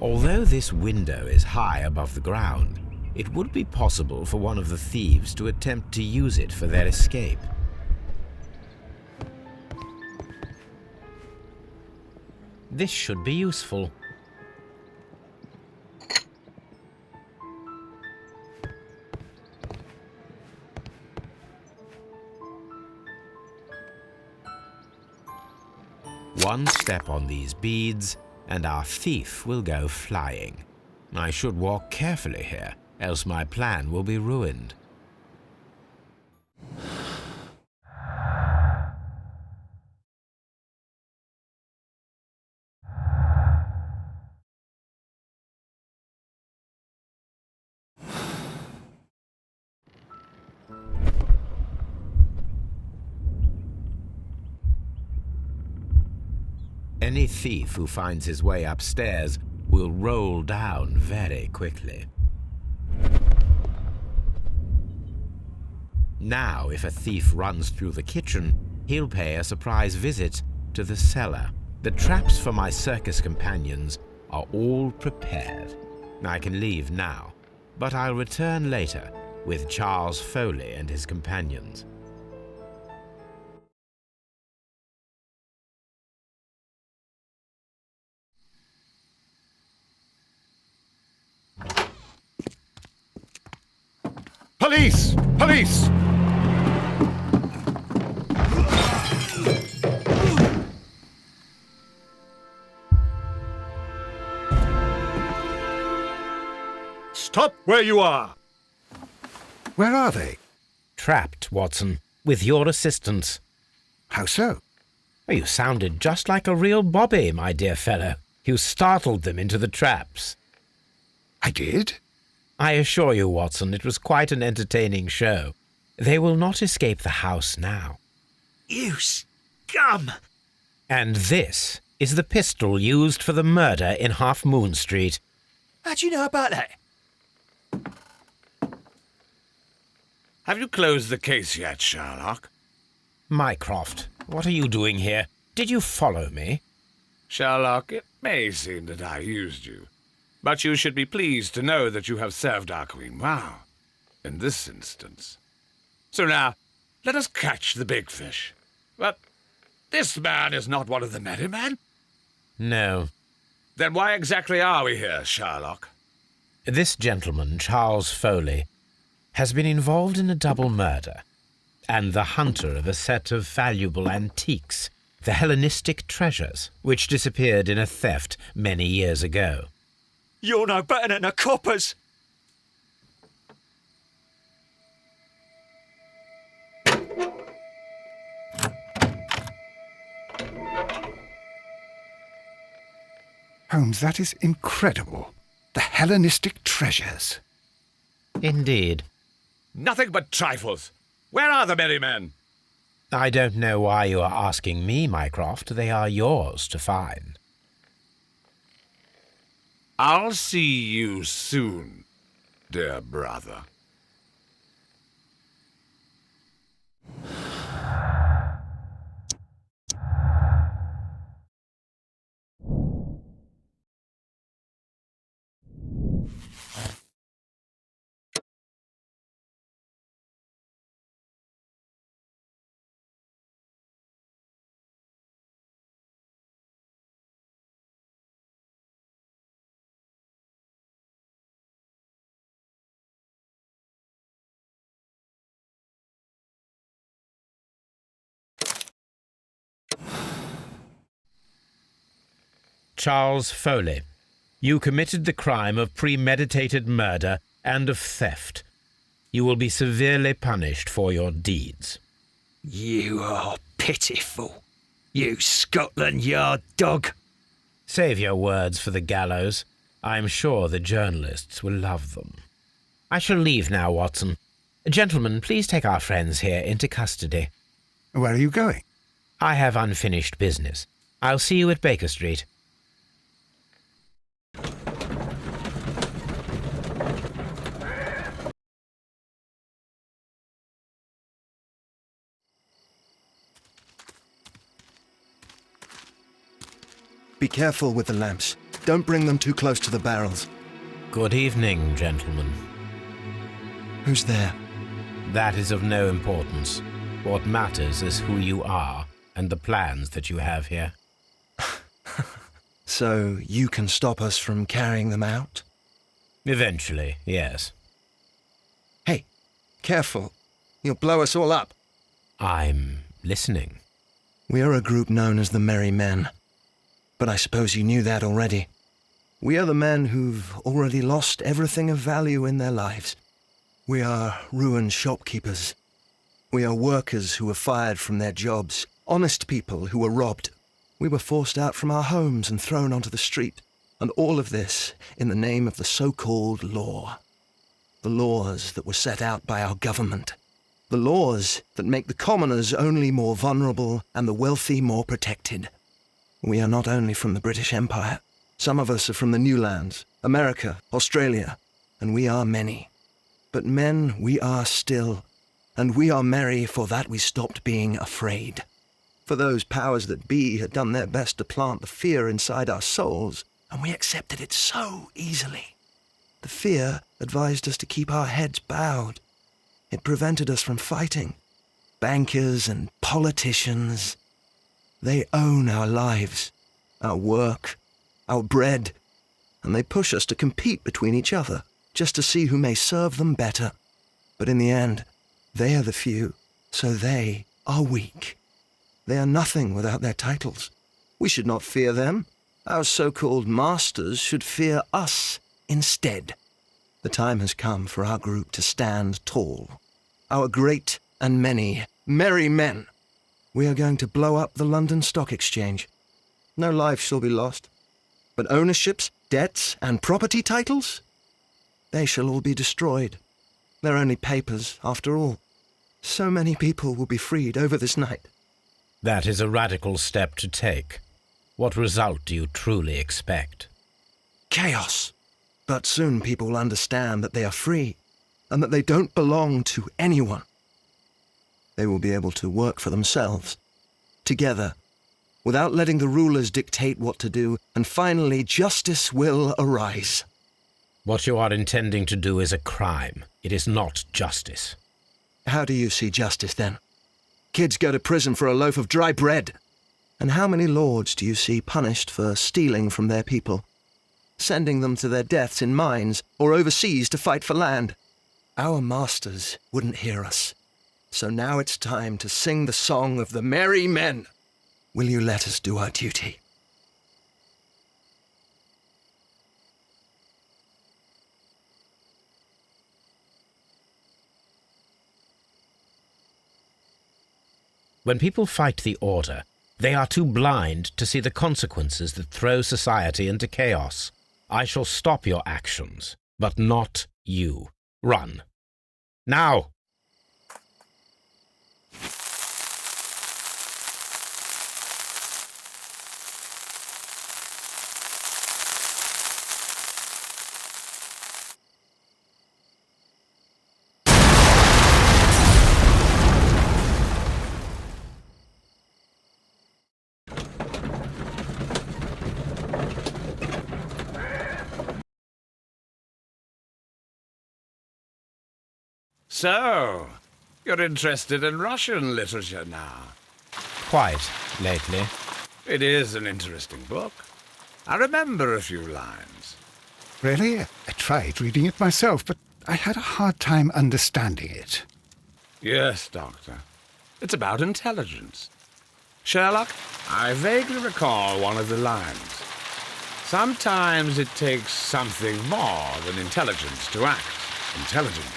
Although this window is high above the ground, it would be possible for one of the thieves to attempt to use it for their escape. This should be useful. One step on these beads, and our thief will go flying. I should walk carefully here, else my plan will be ruined. Any thief who finds his way upstairs will roll down very quickly. Now, if a thief runs through the kitchen, he'll pay a surprise visit to the cellar. The traps for my circus companions are all prepared. I can leave now, but I'll return later with Charles Foley and his companions. Police! Police! Stop where you are! Where are they? Trapped, Watson, with your assistance. How so? You sounded just like a real bobby, my dear fellow. You startled them into the traps. I did? I assure you, Watson, it was quite an entertaining show. They will not escape the house now. You scum! And this is the pistol used for the murder in Half Moon Street. How do you know about that? Have you closed the case yet, Sherlock? Mycroft, what are you doing here? Did you follow me? Sherlock, it may seem that I used you, but you should be pleased to know that you have served our queen well, in this instance. So now, let us catch the big fish. But this man is not one of the merry men? No. Then why exactly are we here, Sherlock? This gentleman, Charles Foley, has been involved in a double murder, and the hunter of a set of valuable antiques, the Hellenistic treasures, which disappeared in a theft many years ago. You're no better than the coppers! Holmes, that is incredible. The Hellenistic treasures. Indeed. Nothing but trifles. Where are the merry men? I don't know why you are asking me, Mycroft. They are yours to find. I'll see you soon, dear brother. Charles Foley, you committed the crime of premeditated murder and of theft. You will be severely punished for your deeds. You are pitiful. You Scotland Yard dog. Save your words for the gallows. I'm sure the journalists will love them. I shall leave now, Watson. Gentlemen, please take our friends here into custody. Where are you going? I have unfinished business. I'll see you at Baker Street. Be careful with the lamps. Don't bring them too close to the barrels. Good evening, gentlemen. Who's there? That is of no importance. What matters is who you are and the plans that you have here. So you can stop us from carrying them out? Eventually, yes. Hey, careful. You'll blow us all up. I'm listening. We are a group known as the Merry Men. But I suppose you knew that already. We are the men who've already lost everything of value in their lives. We are ruined shopkeepers. We are workers who were fired from their jobs, honest people who were robbed. We were forced out from our homes and thrown onto the street. And all of this in the name of the so-called law. The laws that were set out by our government. The laws that make the commoners only more vulnerable and the wealthy more protected. We are not only from the British Empire. Some of us are from the New Lands, America, Australia, and we are many. But men we are still, and we are merry for that we stopped being afraid. For those powers that be had done their best to plant the fear inside our souls, and we accepted it so easily. The fear advised us to keep our heads bowed. It prevented us from fighting. Bankers and politicians, they own our lives, our work, our bread, and they push us to compete between each other just to see who may serve them better. But in the end, they are the few, so they are weak. They are nothing without their titles. We should not fear them. Our so-called masters should fear us instead. The time has come for our group to stand tall. Our great and many merry men. We are going to blow up the London Stock Exchange. No life shall be lost. But ownerships, debts, and property titles? They shall all be destroyed. They're only papers, after all. So many people will be freed over this night. That is a radical step to take. What result do you truly expect? Chaos. But soon people will understand that they are free, and that they don't belong to anyone. They will be able to work for themselves, together, without letting the rulers dictate what to do, and finally justice will arise. What you are intending to do is a crime. It is not justice. How do you see justice, then? Kids go to prison for a loaf of dry bread. And how many lords do you see punished for stealing from their people, sending them to their deaths in mines or overseas to fight for land? Our masters wouldn't hear us. So now it's time to sing the song of the merry men. Will you let us do our duty? When people fight the order, they are too blind to see the consequences that throw society into chaos. I shall stop your actions, but not you. Run. Now! So, you're interested in Russian literature now? Quite, lately. It is an interesting book. I remember a few lines. Really? I tried reading it myself, but I had a hard time understanding it. Yes, Doctor. It's about intelligence. Sherlock, I vaguely recall one of the lines. Sometimes it takes something more than intelligence to act intelligently.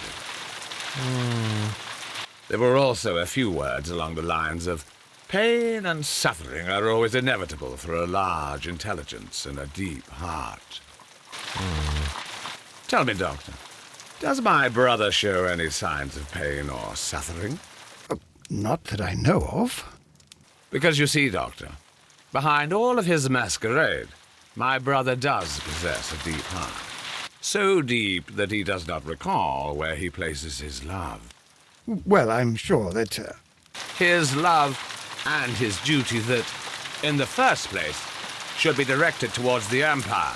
There were also a few words along the lines of, pain and suffering are always inevitable for a large intelligence and a deep heart. Tell me, Doctor, does my brother show any signs of pain or suffering? Not that I know of. Because you see, Doctor, behind all of his masquerade, my brother does possess a deep heart. So deep that he does not recall where he places his love. Well, I'm sure that... His love and his duty that, in the first place, should be directed towards the Empire.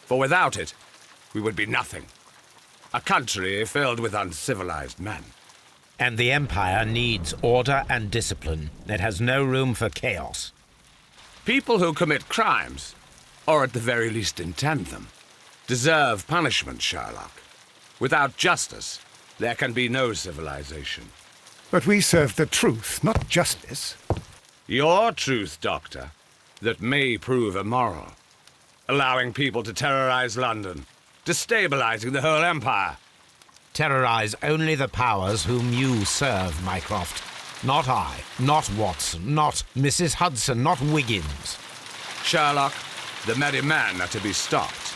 For without it, we would be nothing. A country filled with uncivilized men. And the Empire needs order and discipline. It has no room for chaos. People who commit crimes, or at the very least intend them, deserve punishment, Sherlock. Without justice, there can be no civilization. But we serve the truth, not justice. Your truth, Doctor, that may prove immoral. Allowing people to terrorize London, destabilizing the whole empire. Terrorize only the powers whom you serve, Mycroft. Not I, not Watson, not Mrs. Hudson, not Wiggins. Sherlock, the merry men are to be stopped.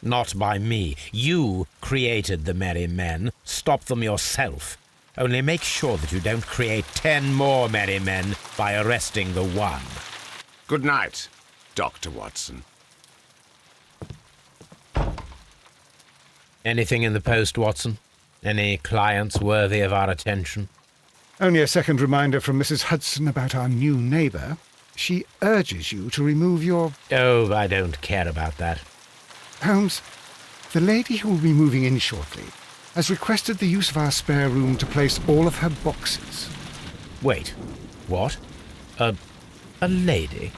Not by me. You created the merry men. Stop them yourself. Only make sure that you don't create 10 more merry men by arresting the one. Good night, Dr. Watson. Anything in the post, Watson? Any clients worthy of our attention? Only a second reminder from Mrs. Hudson about our new neighbour. She urges you to remove your... Oh, I don't care about that. Holmes, the lady who will be moving in shortly has requested the use of our spare room to place all of her boxes. Wait, what? A lady?